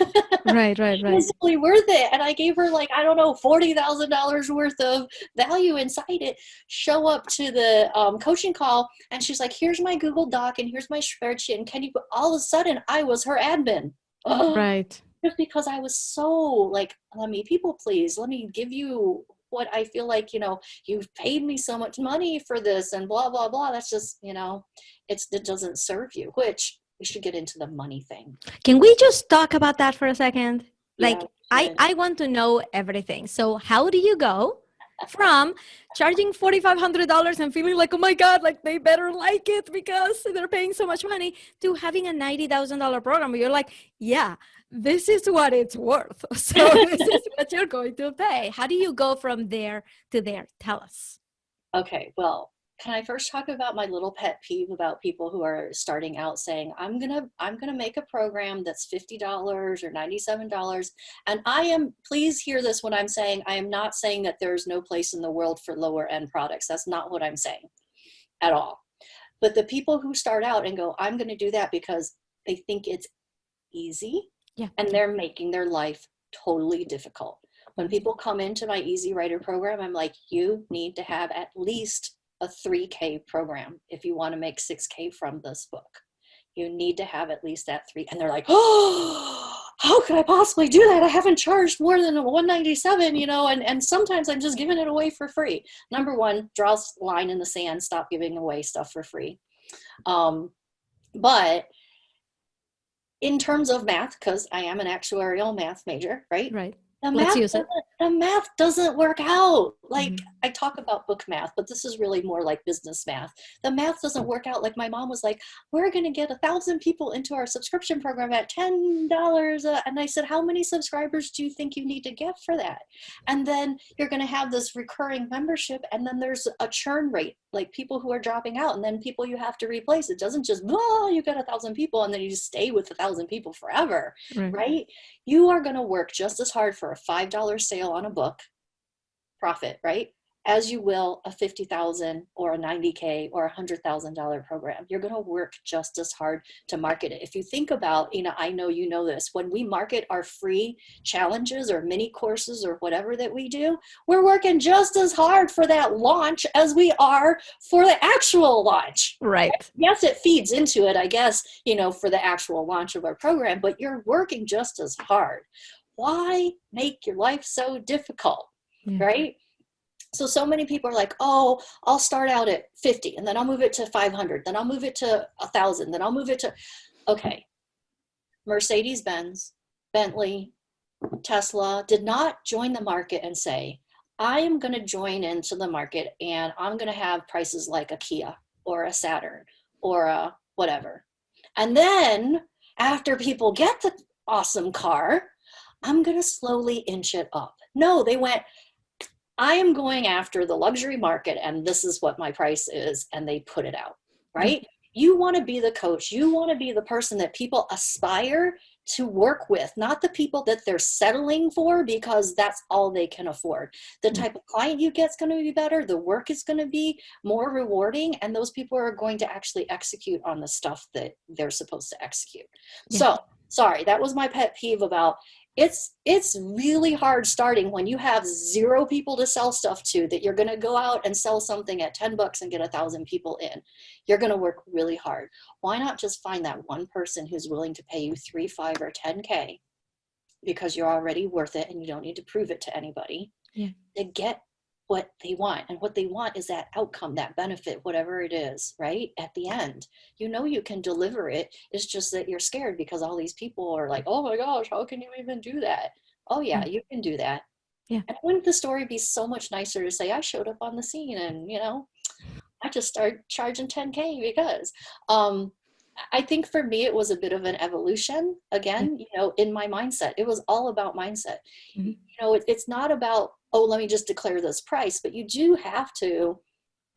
right, right, It was right. totally worth it. And I gave her like, I don't know, $40,000 worth of value inside it. Show up to the coaching call and she's like, here's my Google Doc and here's my spreadsheet. And all of a sudden I was her admin. Right. Just because I was so like, let me people please, let me give you what I feel like, you've paid me so much money for this and blah, blah, blah. That's just, it doesn't serve you, which we should get into the money thing. Can we just talk about that for a second? Yeah. Like, I want to know everything. So how do you go from charging $4,500 and feeling like, oh my God, like they better like it because they're paying so much money, to having a $90,000 program where you're like, yeah, this is what it's worth. So this is what you're going to pay. How do you go from there to there? Tell us. Okay, well, can I first talk about my little pet peeve about people who are starting out saying, I'm gonna make a program that's $50 or $97. And please hear this when I'm saying, I am not saying that there's no place in the world for lower end products. That's not what I'm saying at all. But the people who start out and go, I'm gonna do that because they think it's easy, Yeah. and they're making their life totally difficult. When people come into my Easy Writer program, I'm like, you need to have at least a 3K program if you want to make 6K from this book. You need to have at least that 3. And they're like, oh, how could I possibly do that? I haven't charged more than $197, and sometimes I'm just giving it away for free. Number one, draw a line in the sand, stop giving away stuff for free. But in terms of math, because I am an actuarial math major, right? Right. The Let's use it. The math doesn't work out. Like, I talk about book math, but this is really more like business math. The math doesn't work out. Like, my mom was like, we're going to get 1,000 people into our subscription program at $10. And I said, how many subscribers do you think you need to get for that? And then you're going to have this recurring membership. And then there's a churn rate, like people who are dropping out, and then people you have to replace. It doesn't just, oh, you got 1,000 people and then you just stay with 1,000 people forever, right? You are going to work just as hard for a $5 sale on a book profit, right, as you will a $50,000 or a $90K or a $100,000 program. You're going to work just as hard to market it. If you think about, I know you know this, when we market our free challenges or mini courses or whatever that we do, we're working just as hard for that launch as we are for the actual launch. Right. Yes, it feeds into it, I guess, for the actual launch of our program, but you're working just as hard. Why make your life so difficult, right? So many people are like, oh, I'll start out at 50 and then I'll move it to 500, then I'll move it to 1,000, then I'll move it to, okay. Mercedes-Benz, Bentley, Tesla did not join the market and say, I am going to join into the market and I'm going to have prices like a Kia or a Saturn or a whatever. And then after people get the awesome car, I'm going to slowly inch it up. No, they went, I am going after the luxury market and this is what my price is, and they put it out, right? You want to be the coach. You want to be the person that people aspire to work with, not the people that they're settling for because that's all they can afford. The type of client you get is going to be better. The work is going to be more rewarding, and those people are going to actually execute on the stuff that they're supposed to execute. So, sorry, that was my pet peeve about it's really hard starting when you have 0 people to sell stuff to, that you're going to go out and sell something at $10 and get 1,000 people in. You're going to work really hard. Why not just find that one person who's willing to pay you 3, 5, or 10K because you're already worth it and you don't need to prove it to anybody to get what they want. And what they want is that outcome, that benefit, whatever it is, right? At the end, you can deliver it. It's just that you're scared because all these people are like, oh my gosh, how can you even do that? Oh yeah, you can do that. And wouldn't the story be so much nicer to say, I showed up on the scene and, I just started charging 10K because, I think for me, it was a bit of an evolution again, in my mindset. It was all about mindset. It's not about, oh, let me just declare this price, but you do have to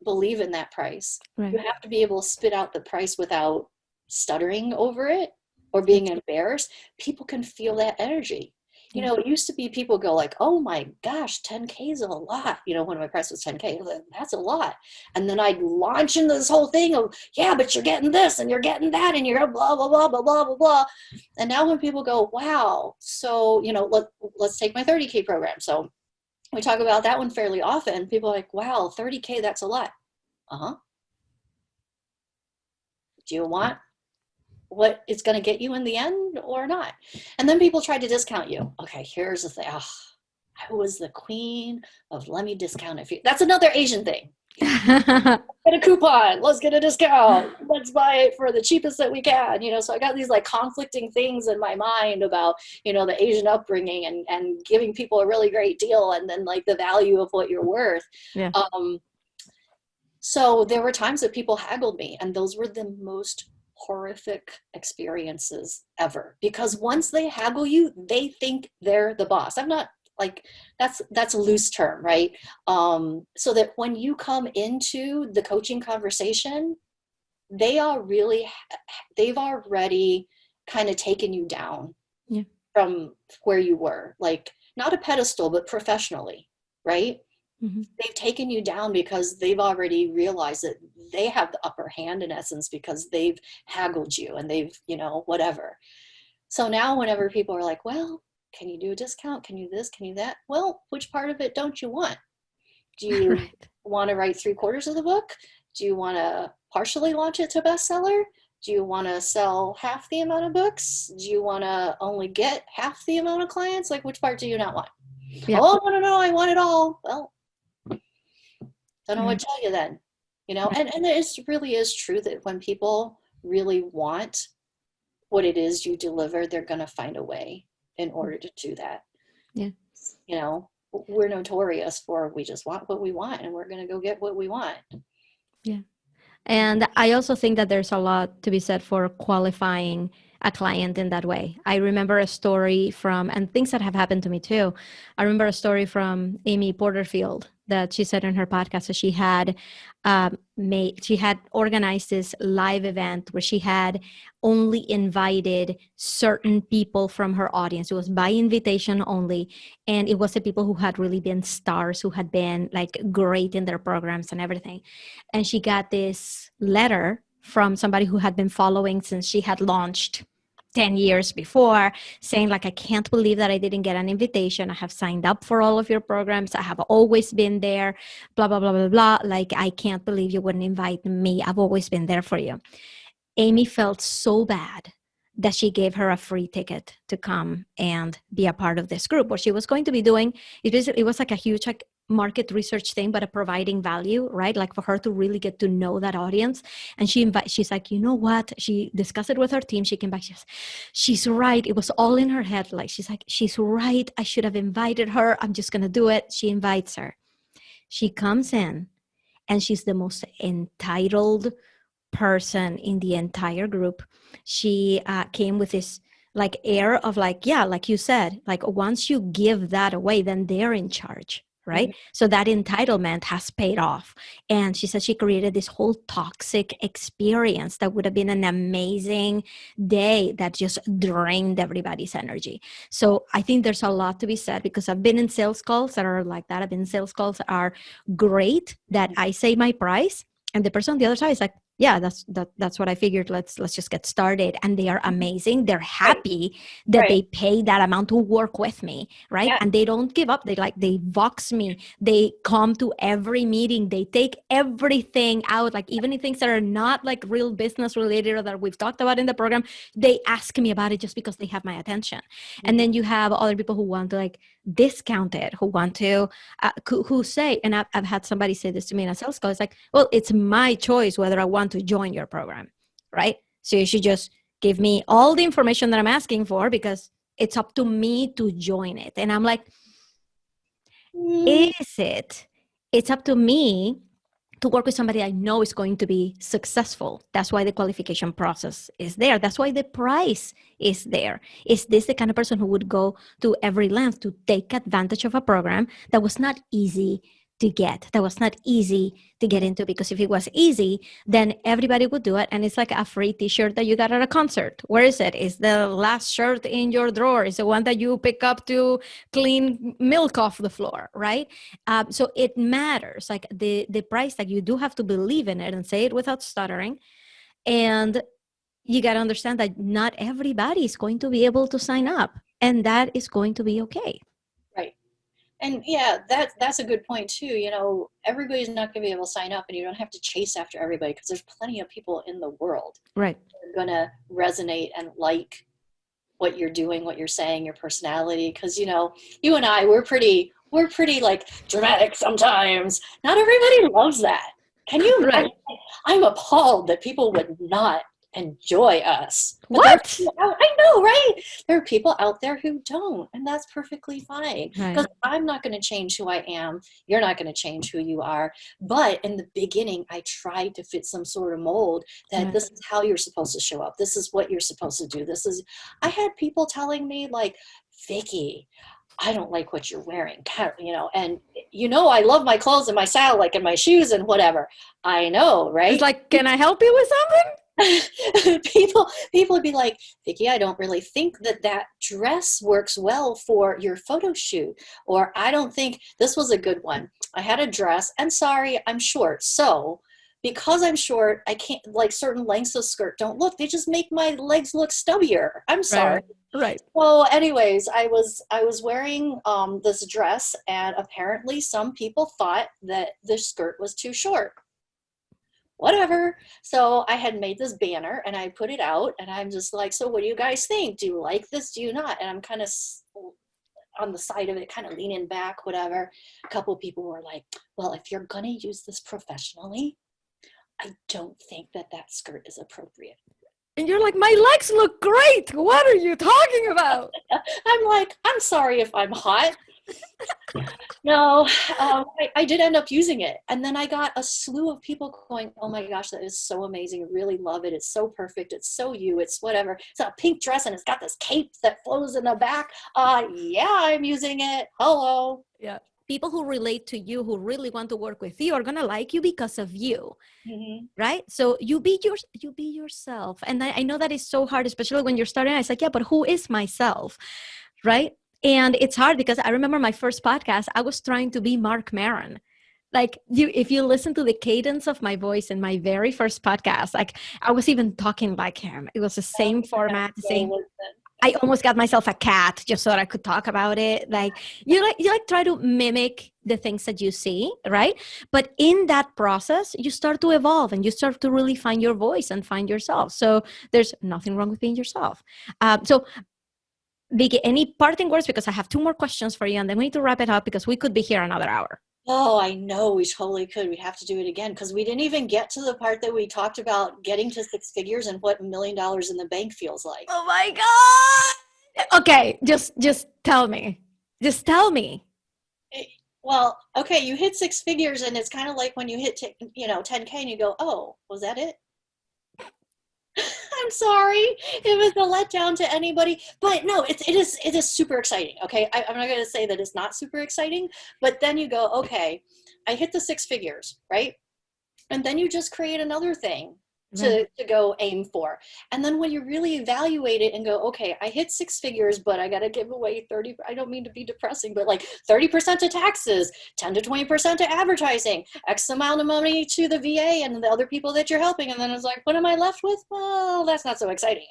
believe in that price. You have to be able to spit out the price without stuttering over it or being embarrassed. People can feel that energy. It used to be people go like, oh my gosh, 10K is a lot. When my price was 10K, like, that's a lot. And then I'd launch into this whole thing of, yeah, but you're getting this and you're getting that and you're blah, blah, blah, blah, blah, blah, blah. And now when people go, wow, so, let's take my 30K program. So we talk about that one fairly often. People are like, wow, 30K, that's a lot. Do you want what it's going to get you in the end or not? And then people try to discount you. Okay, here's the thing. I was the queen of let me discount it for you. That's another Asian thing. Get a coupon, let's get a discount, let's buy it for the cheapest that we can, so I got these like conflicting things in my mind about the Asian upbringing and giving people a really great deal, and then like the value of what you're worth. Yeah. So there were times that people haggled me, and those were the most horrific experiences ever, because once they haggle you, they think they're the boss. I'm not like, that's a loose term, right? So that when you come into the coaching conversation, they've already kind of taken you down from where you were, like not a pedestal, but professionally, right? Mm-hmm. They've taken you down because they've already realized that they have the upper hand, in essence, because they've haggled you and they've, whatever. So now whenever people are like, well, can you do a discount? Can you this? Can you that? Well, which part of it don't you want? Do you Right. want to write 3/4 of the book? Do you want to partially launch it to bestseller? Do you want to sell half the amount of books? Do you want to only get half the amount of clients? Like, which part do you not want? Yeah. Oh, no, I want it all. Well, don't know what Right. to tell you then. Right. And it really is true that when people really want what it is you deliver, they're going to find a way in order to do that. Yeah. We're notorious for, we just want what we want and we're going to go get what we want. Yeah. And I also think that there's a lot to be said for qualifying a client in that way. I remember a story from, and things that have happened to me too. I remember a story from Amy Porterfield that she said in her podcast that she had organized this live event where she had only invited certain people from her audience. It was by invitation only. And it was the people who had really been stars, who had been like great in their programs and everything. And she got this letter from somebody who had been following since she had launched 10 years before, saying like, I can't believe that I didn't get an invitation. I have signed up for all of your programs. I have always been there, blah, blah, blah, blah, blah. Like, I can't believe you wouldn't invite me. I've always been there for you. Amy felt so bad that she gave her a free ticket to come and be a part of this group. What she was going to be doing, it was like a huge like market research thing, but providing value, right? Like for her to really get to know that audience. And she's like, you know what? She discussed it with her team. She came back. She's right. It was all in her head. Like, she's like, she's right. I should have invited her. I'm just going to do it. She invites her. She comes in and she's the most entitled person in the entire group. She came with this like air of like, yeah, like you said, like once you give that away, then they're in charge, right? Mhm. So that entitlement has paid off. And she said she created this whole toxic experience that would have been an amazing day that just drained everybody's energy. So I think there's a lot to be said, because I've been in sales calls that are like that. I've been in sales calls that are great, that I say my price and the person on the other side is like, yeah, that's what I figured. Let's just get started. And they are amazing. They're Right. happy that Right. they pay that amount to work with me, right? Yeah. And they don't give up. They vox me. They come to every meeting. They take everything out, like even in things that are not like real business related or that we've talked about in the program. They ask me about it just because they have my attention. And then you have other people who want to like discount it, who want to who say, and I've had somebody say this to me in a sales call. It's like, well, it's my choice whether I want to join your program, right? So you should just give me all the information that I'm asking for, because it's up to me to join it. And I'm like, Mm. is it? It's up to me to work with somebody I know is going to be successful. That's why the qualification process is there. That's why the price is there. Is this the kind of person who would go to every length to take advantage of a program that was not easy to get, that was not easy to get into? Because if it was easy, then everybody would do it. And it's like a free t-shirt that you got at a concert. Where is it? Is the last shirt in your drawer? Is the one that you pick up to clean milk off the floor, right? So it matters. Like the price tag, you do have to believe in it and say it without stuttering. And you got to understand that not everybody is going to be able to sign up, and that is going to be okay. Right. And yeah, that's a good point too. Everybody's not going to be able to sign up, and you don't have to chase after everybody, because there's plenty of people in the world Right. that are going to resonate and like what you're doing, what you're saying, your personality. Because you and I, we're pretty we're pretty like dramatic sometimes. Not everybody loves that. Can you Right. imagine? I'm appalled that people would not enjoy us. But there are What? people out, I know, right? There are people out there who don't, and that's perfectly fine. Right. Because I'm not going to change who I am. You're not going to change who you are. But in the beginning, I tried to fit some sort of mold that Right. this is how you're supposed to show up. This is what you're supposed to do. I had people telling me like, Vickie, I don't like what you're wearing, and I love my clothes and my style, like and my shoes and whatever. I know, It's right? like, can I help you with something? People would be like, Vickie, I don't really think that dress works well for your photo shoot, or I don't think this was a good one. I had a dress, and sorry, I'm short, so because I'm short, I can't, like, certain lengths of skirt don't look. They just make my legs look stubbier. I'm Right. sorry. Right. Right. Well, anyways, I was wearing this dress, and apparently some people thought that the skirt was too short. Whatever. So I had made this banner and I put it out, and I'm just like, so what do you guys think? Do you like this? Do you not? And I'm kind of on the side of it, kind of leaning back, whatever. A couple people were like, well, if you're going to use this professionally, I don't think that skirt is appropriate. And you're like, my legs look great. What are you talking about? I'm like, I'm sorry if I'm hot. No, I did end up using it. And then I got a slew of people going, oh my gosh, that is so amazing. I really love it. It's so perfect. It's so you. It's whatever. It's a pink dress and it's got this cape that flows in the back. Yeah, I'm using it. Hello. Yeah. People who relate to you, who really want to work with you, are gonna like you because of you. Mm-hmm. Right? So you be yourself. And I know that is so hard, especially when you're starting. It's like, yeah, but who is myself? Right? And it's hard because I remember my first podcast, I was trying to be Mark Maron. Like if you listen to the cadence of my voice in my very first podcast, like I was even talking like him. It was the same format, the same. I almost got myself a cat just so that I could talk about it. Like you try to mimic the things that you see, right? But in that process, you start to evolve and you start to really find your voice and find yourself. So there's nothing wrong with being yourself. So Vickie, any parting words? Because I have two more questions for you, and then we need to wrap it up because we could be here another hour. Oh, I know we totally could. We'd have to do it again because we didn't even get to the part that we talked about getting to six figures and what $1 million in the bank feels like. Oh my God. Okay, just tell me. Just tell me. Well, okay, you hit six figures and it's kind of like when you hit 10K and you go, oh, was that it? I'm sorry if it's a letdown to anybody, but no, it is super exciting. Okay, I'm not going to say that it's not super exciting, but then you go, okay, I hit the six figures, right? And then you just create another thing to go aim for. And then when you really evaluate it and go, okay, I hit six figures, but I got to give away 30, I don't mean to be depressing, but like 30% to taxes, 10 to 20% to advertising, X amount of money to the VA and the other people that you're helping. And then it's like, what am I left with? Well, that's not so exciting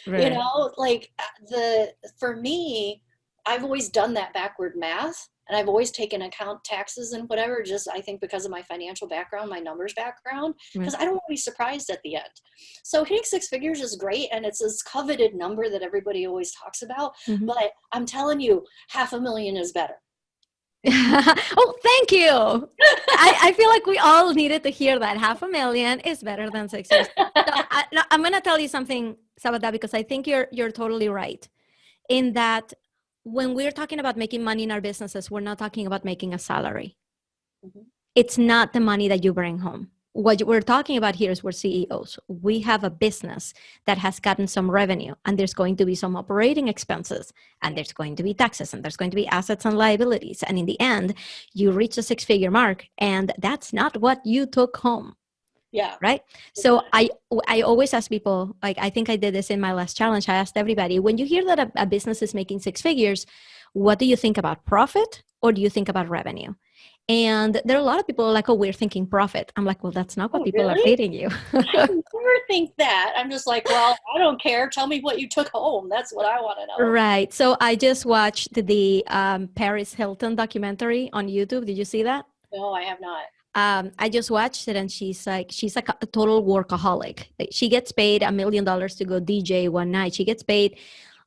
anymore. Right. Like for me, I've always done that backward math. And I've always taken account taxes and whatever, just I think because of my financial background, my numbers background, because I don't want to be surprised at the end. So hitting six figures is great. And it's this coveted number that everybody always talks about. Mm-hmm. But I'm telling you, $500,000 is better. Oh, thank you. I feel like we all needed to hear that. $500,000 is better than 6 years. So I'm going to tell you something, Sabata, because I think you're totally right in that when we're talking about making money in our businesses, we're not talking about making a salary. Mm-hmm. It's not the money that you bring home. What we're talking about here is we're CEOs. We have a business that has gotten some revenue, and there's going to be some operating expenses, and there's going to be taxes, and there's going to be assets and liabilities. And in the end, you reach a six-figure mark, and that's not what you took home. Yeah. Right. So I always ask people, like, I think I did this in my last challenge. I asked everybody, when you hear that a business is making six figures, what do you think about, profit or do you think about revenue? And there are a lot of people like, oh, we're thinking profit. I'm like, well, that's not what people are feeding you. I never think that. I'm just like, well, I don't care. Tell me what you took home. That's what I want to know. Right. So I just watched the Paris Hilton documentary on YouTube. Did you see that? No, I have not. I just watched it, and she's like a total workaholic. Like, she gets paid $1 million to go DJ one night. She gets paid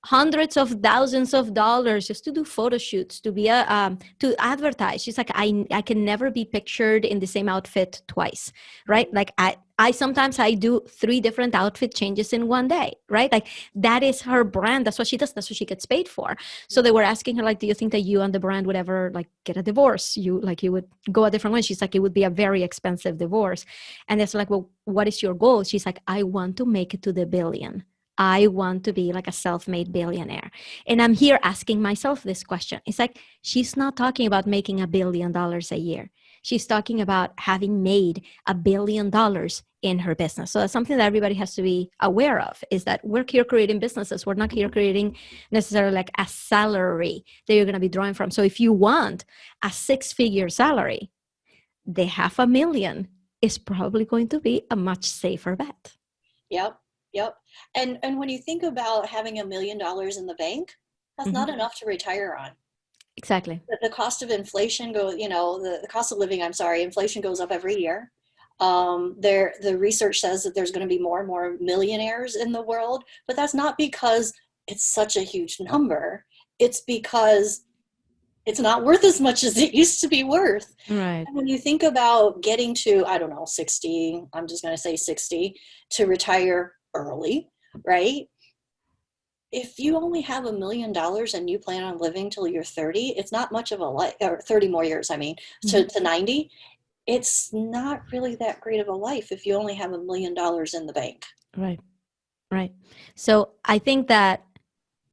hundreds of thousands of dollars just to do photo shoots, to be to advertise. She's like, I can never be pictured in the same outfit twice, right? Like I sometimes I do 3 different outfit changes in one day, right? Like that is her brand. That's what she does. That's what she gets paid for. So they were asking her, like, do you think that you and the brand would ever like get a divorce? You would go a different way. She's like, it would be a very expensive divorce. And it's like, well, what is your goal? She's like, I want to make it to the billion. I want to be like a self-made billionaire. And I'm here asking myself this question. It's like, she's not talking about making $1 billion a year. She's talking about having made $1 billion in her business. So that's something that everybody has to be aware of, is that we're here creating businesses. We're not here creating necessarily like a salary that you're going to be drawing from. So if you want a 6-figure salary, the $500,000 is probably going to be a much safer bet. Yep. And when you think about having $1 million in the bank, that's not enough to retire on. Exactly. The cost of inflation goes, the cost of living, inflation goes up every year. The research says that there's going to be more and more millionaires in the world, but that's not because it's such a huge number. It's because it's not worth as much as it used to be worth. Right. And when you think about getting to, 60, I'm just going to say 60, to retire early, right? If you only have $1 million and you plan on living till you're 30, it's not much of a life, or 30 more years, to 90. It's not really that great of a life if you only have $1 million in the bank. Right. So I think that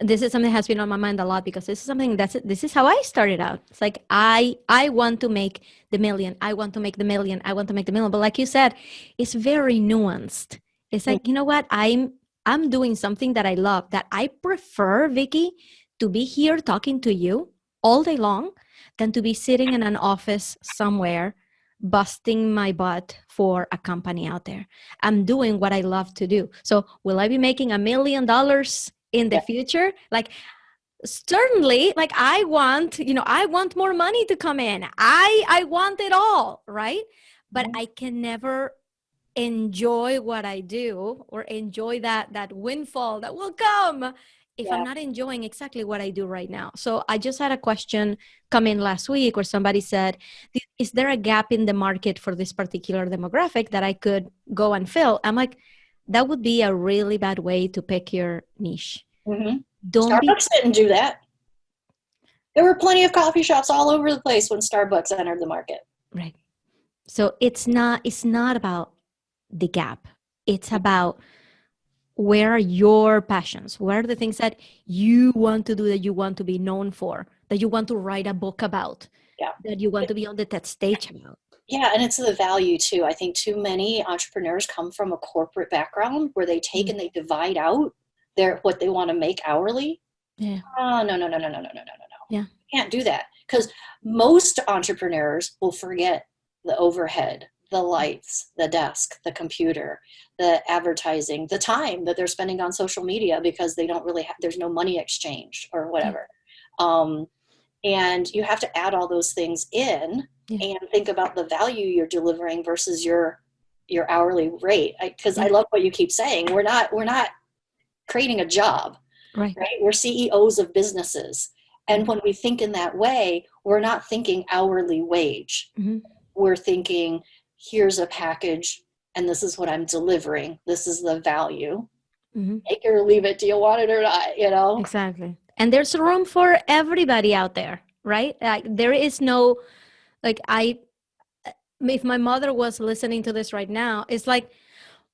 this is something that has been on my mind a lot, because this is how I started out. It's like, I want to make the million. I want to make the million. I want to make the million. But like you said, it's very nuanced. It's like, you know what? I'm doing something that I love, that I prefer, Vickie, to be here talking to you all day long than to be sitting in an office somewhere busting my butt for a company out there. I'm doing what I love to do. So will I be making $1 million in the future? Like, certainly, like I want more money to come in. I want it all, right? But I can never enjoy what I do, or enjoy that windfall that will come, if I'm not enjoying exactly what I do right now. So I just had a question come in last week where somebody said, is there a gap in the market for this particular demographic that I could go and fill? I'm like, that would be a really bad way to pick your niche. Starbucks didn't do that. There were plenty of coffee shops all over the place when Starbucks entered the market. Right. So it's not about the gap. It's about, where are your passions? Where are the things that you want to do, that you want to be known for, that you want to write a book about, that you want to be on the TED stage about? Yeah, and it's the value too. I think too many entrepreneurs come from a corporate background where they take and they divide out what they want to make hourly. Yeah. Oh, no. Yeah. You can't do that, because most entrepreneurs will forget the overhead, the lights, the desk, the computer, the advertising, the time that they're spending on social media, because they don't really there's no money exchange or whatever. And you have to add all those things in and think about the value you're delivering versus your hourly rate. Because I love what you keep saying. We're not creating a job, right? We're CEOs of businesses. And when we think in that way, we're not thinking hourly wage. We're thinking, here's a package, and this is what I'm delivering. This is the value. Take it or leave it. Do you want it or not? Exactly. And there's room for everybody out there, right? Like, there is no, like, if my mother was listening to this right now, it's like,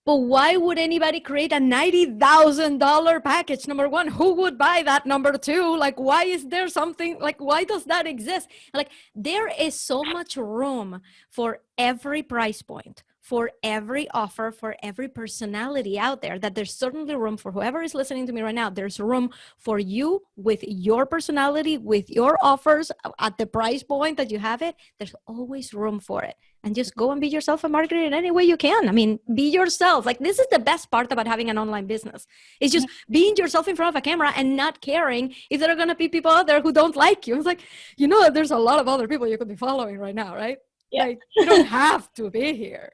but why would anybody create a $90,000 package? Number one, who would buy that? Number two, like, why is there something, like, why does that exist? Like, there is so much room for every price point, for every offer, for every personality out there, that there's certainly room for whoever is listening to me right now. There's room for you with your personality, with your offers at the price point that you have it. There's always room for it. And just go and be yourself and market it in any way you can. I mean, be yourself. Like, this is the best part about having an online business. It's just being yourself in front of a camera and not caring if there are going to be people out there who don't like you. It's like, there's a lot of other people you could be following right now, right? Yeah. Like, you don't have to be here.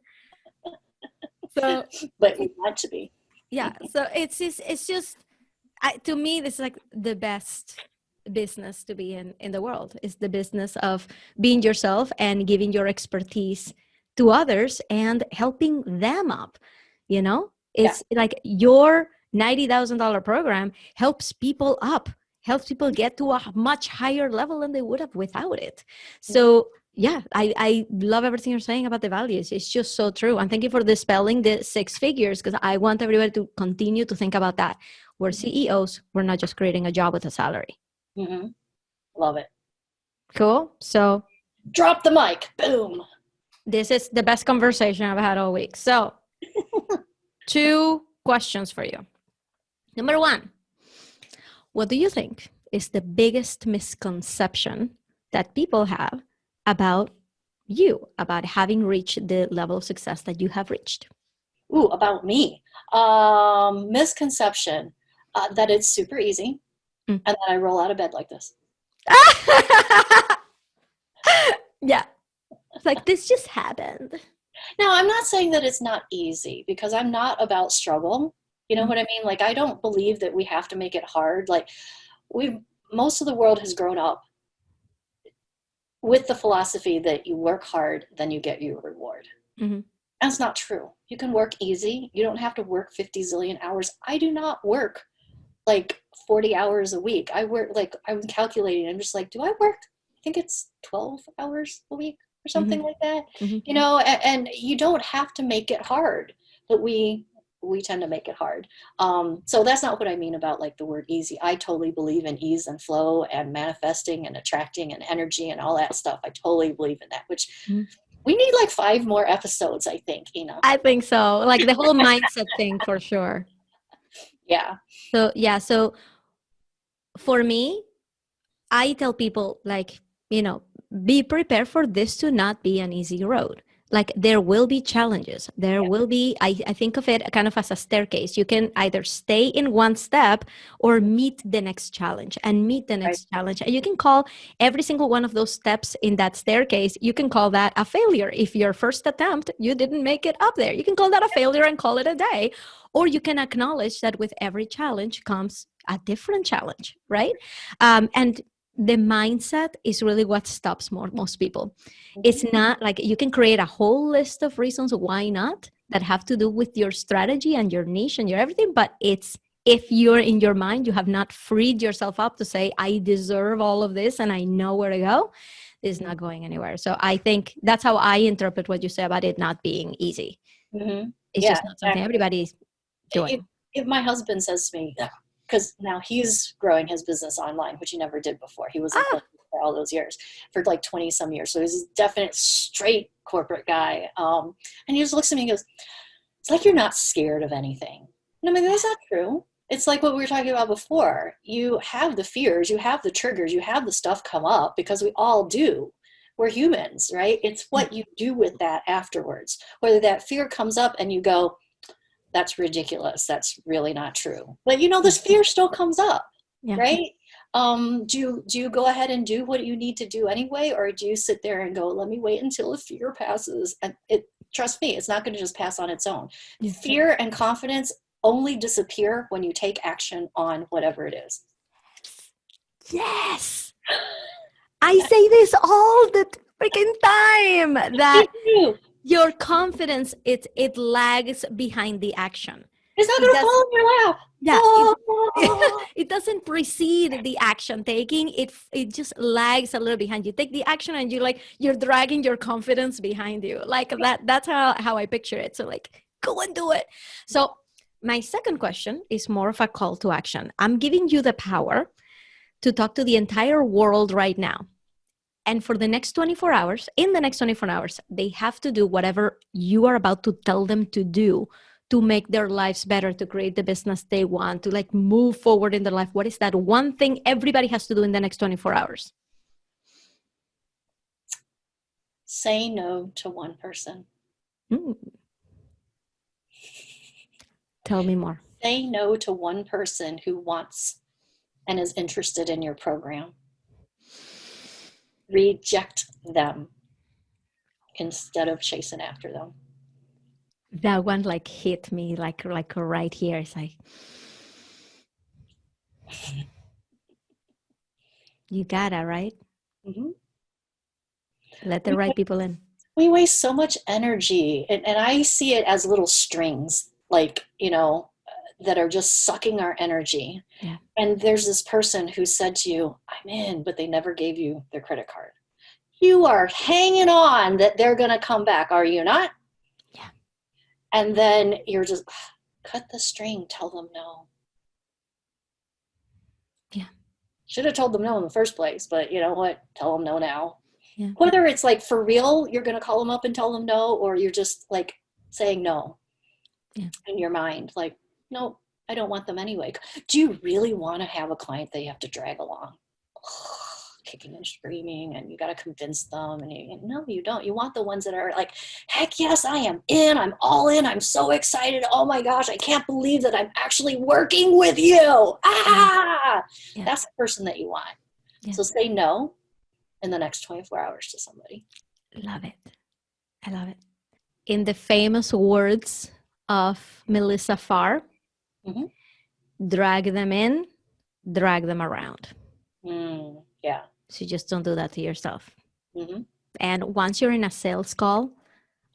So, but we want to be. Yeah. So it's just, To me, this is like the best business to be in the world, is the business of being yourself and giving your expertise to others and helping them up. You know, Yeah. it's like your $90,000 program helps people up, helps people get to a much higher level than they would have without it. So yeah, I love everything you're saying about the values. It's just so true. And thank you for dispelling the six figures, because I want everybody to continue to think about that. We're CEOs. We're not just creating a job with a salary. Mm-hmm. Love it. Cool. So Drop the mic. Boom. this is the best conversation I've had all week. So 2 questions for you. Number 1, what do you think is the biggest misconception that people have about you, about having reached the level of success that you have reached? Ooh, about me. Misconception that it's super easy and that I roll out of bed like this. Yeah. It's like, this just happened. Now, I'm not saying that it's not easy, because I'm not about struggle. You know what I mean? Like, I don't believe that we have to make it hard. Like, most of the world has grown up with the philosophy that you work hard, then you get your reward. Mm-hmm. That's not true. You can work easy. You don't have to work 50 zillion hours. I do not work like 40 hours a week. I work, like, I'm calculating. I'm just like, do I work? I think it's 12 hours a week or something like that. You know, and you don't have to make it hard, but we tend to make it hard. So that's not what I mean about like the word easy. I totally believe in ease and flow and manifesting and attracting and energy and all that stuff. I totally believe in that, which we need like 5 more episodes, I think, I think so. Like the whole mindset thing, for sure. Yeah. So yeah, so for me, I tell people, like, you know, be prepared for this to not be an easy road. Like, there will be challenges. There will be, I think of it kind of as a staircase. You can either stay in one step or meet the next challenge and meet the next challenge. And you can call every single one of those steps in that staircase, you can call that a failure. If your first attempt, you didn't make it up there, you can call that a failure and call it a day. Or you can acknowledge that with every challenge comes a different challenge, right? And the mindset is really what stops most people. It's not like you can create a whole list of reasons why not that have to do with your strategy and your niche and your everything, but it's, if you're in your mind, you have not freed yourself up to say, I deserve all of this and I know where to go, it's not going anywhere. So I think that's how I interpret what you say about it not being easy. It's just not something everybody's doing. If my husband says to me, because now he's growing his business online, which he never did before. He was in corporate for all those years, for like 20 some years. So he's a definite straight corporate guy. And he just looks at me and goes, it's like you're not scared of anything. And I'm like, that's not true. It's like what we were talking about before. You have the fears, you have the triggers, you have the stuff come up, because we all do. We're humans, right? It's what you do with that afterwards. Whether that fear comes up and you go, that's ridiculous, that's really not true, but you know, this fear still comes up, right? Do you go ahead and do what you need to do anyway, or do you sit there and go, let me wait until the fear passes? And trust me, it's not going to just pass on its own. Fear and confidence only disappear when you take action on whatever it is. Yes, I say this all the freaking time, that your confidence, it lags behind the action. It's not going to fall in your lap. Yeah, it doesn't precede the action taking. It just lags a little behind. You take the action and you're dragging your confidence behind you. Like that. That's how I picture it. So like, go and do it. So my second question is more of a call to action. I'm giving you the power to talk to the entire world right now. And for the next 24 hours, in the next 24 hours, they have to do whatever you are about to tell them to do to make their lives better, to create the business they want, to like move forward in their life. What is that one thing everybody has to do in the next 24 hours? Say no to one person. Tell me more. Say no to one person who wants and is interested in your program. Reject them instead of chasing after them. That one like hit me like right here. It's like, You gotta, right? Mhm. Let the right people in. We waste so much energy, and I see it as little strings, like, that are just sucking our energy. Yeah. And there's this person who said to you, I'm in, but they never gave you their credit card. You are hanging on that they're going to come back, are you not? Yeah. And then you're just, cut the string, tell them no. Yeah. Should have told them no in the first place, but you know what? Tell them no now. Yeah. Whether it's like for real, you're going to call them up and tell them no, or you're just like saying no in your mind. Like, no, I don't want them anyway. Do you really want to have a client that you have to drag along? Kicking and screaming, and you got to convince them, and no, you don't. You want the ones that are like, heck yes, I am in, I'm all in, I'm so excited, oh my gosh, I can't believe that I'm actually working with you. Yeah. That's the person that you want. Yeah. So say no in the next 24 hours to somebody. Love it. I love it. In the famous words of Melissa Farr, drag them in, drag them around. Yeah. So just don't do that to yourself. Mm-hmm. And once you're in a sales call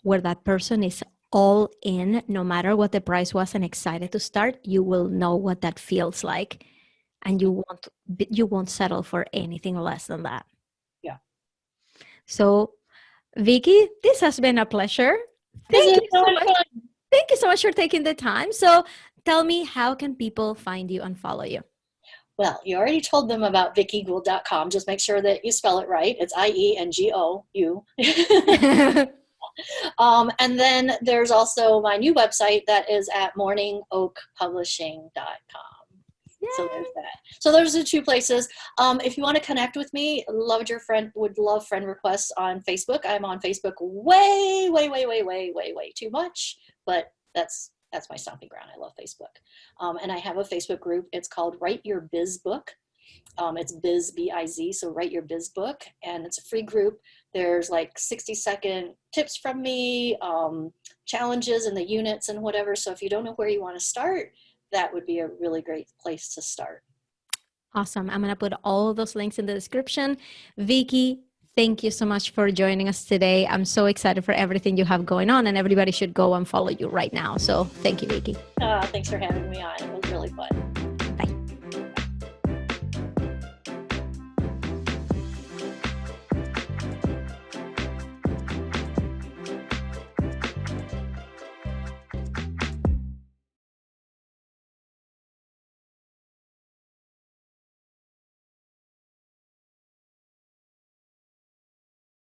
where that person is all in, no matter what the price was and excited to start, you will know what that feels like. And you won't settle for anything less than that. Yeah. So, Vickie, this has been a pleasure. Thank you so much. Thank you so much for taking the time. So tell me, how can people find you and follow you? Well, you already told them about VickieGould.com. Just make sure that you spell it right. It's IENGOU. And then there's also my new website that is at morningoakpublishing.com. So there's that. So those are the two places. If you want to connect with me, would love friend requests on Facebook. I'm on Facebook way too much, but that's my stomping ground. I love Facebook. And I have a Facebook group. It's called Write Your Biz Book. It's Biz, B-I-Z, so Write Your Biz Book, and it's a free group. There's like 60-second tips from me, challenges in the units and whatever. So if you don't know where you want to start, that would be a really great place to start. Awesome. I'm going to put all of those links in the description. Vickie, thank you so much for joining us today. I'm so excited for everything you have going on, and everybody should go and follow you right now. So thank you, Vickie. Thanks for having me on. It was really fun.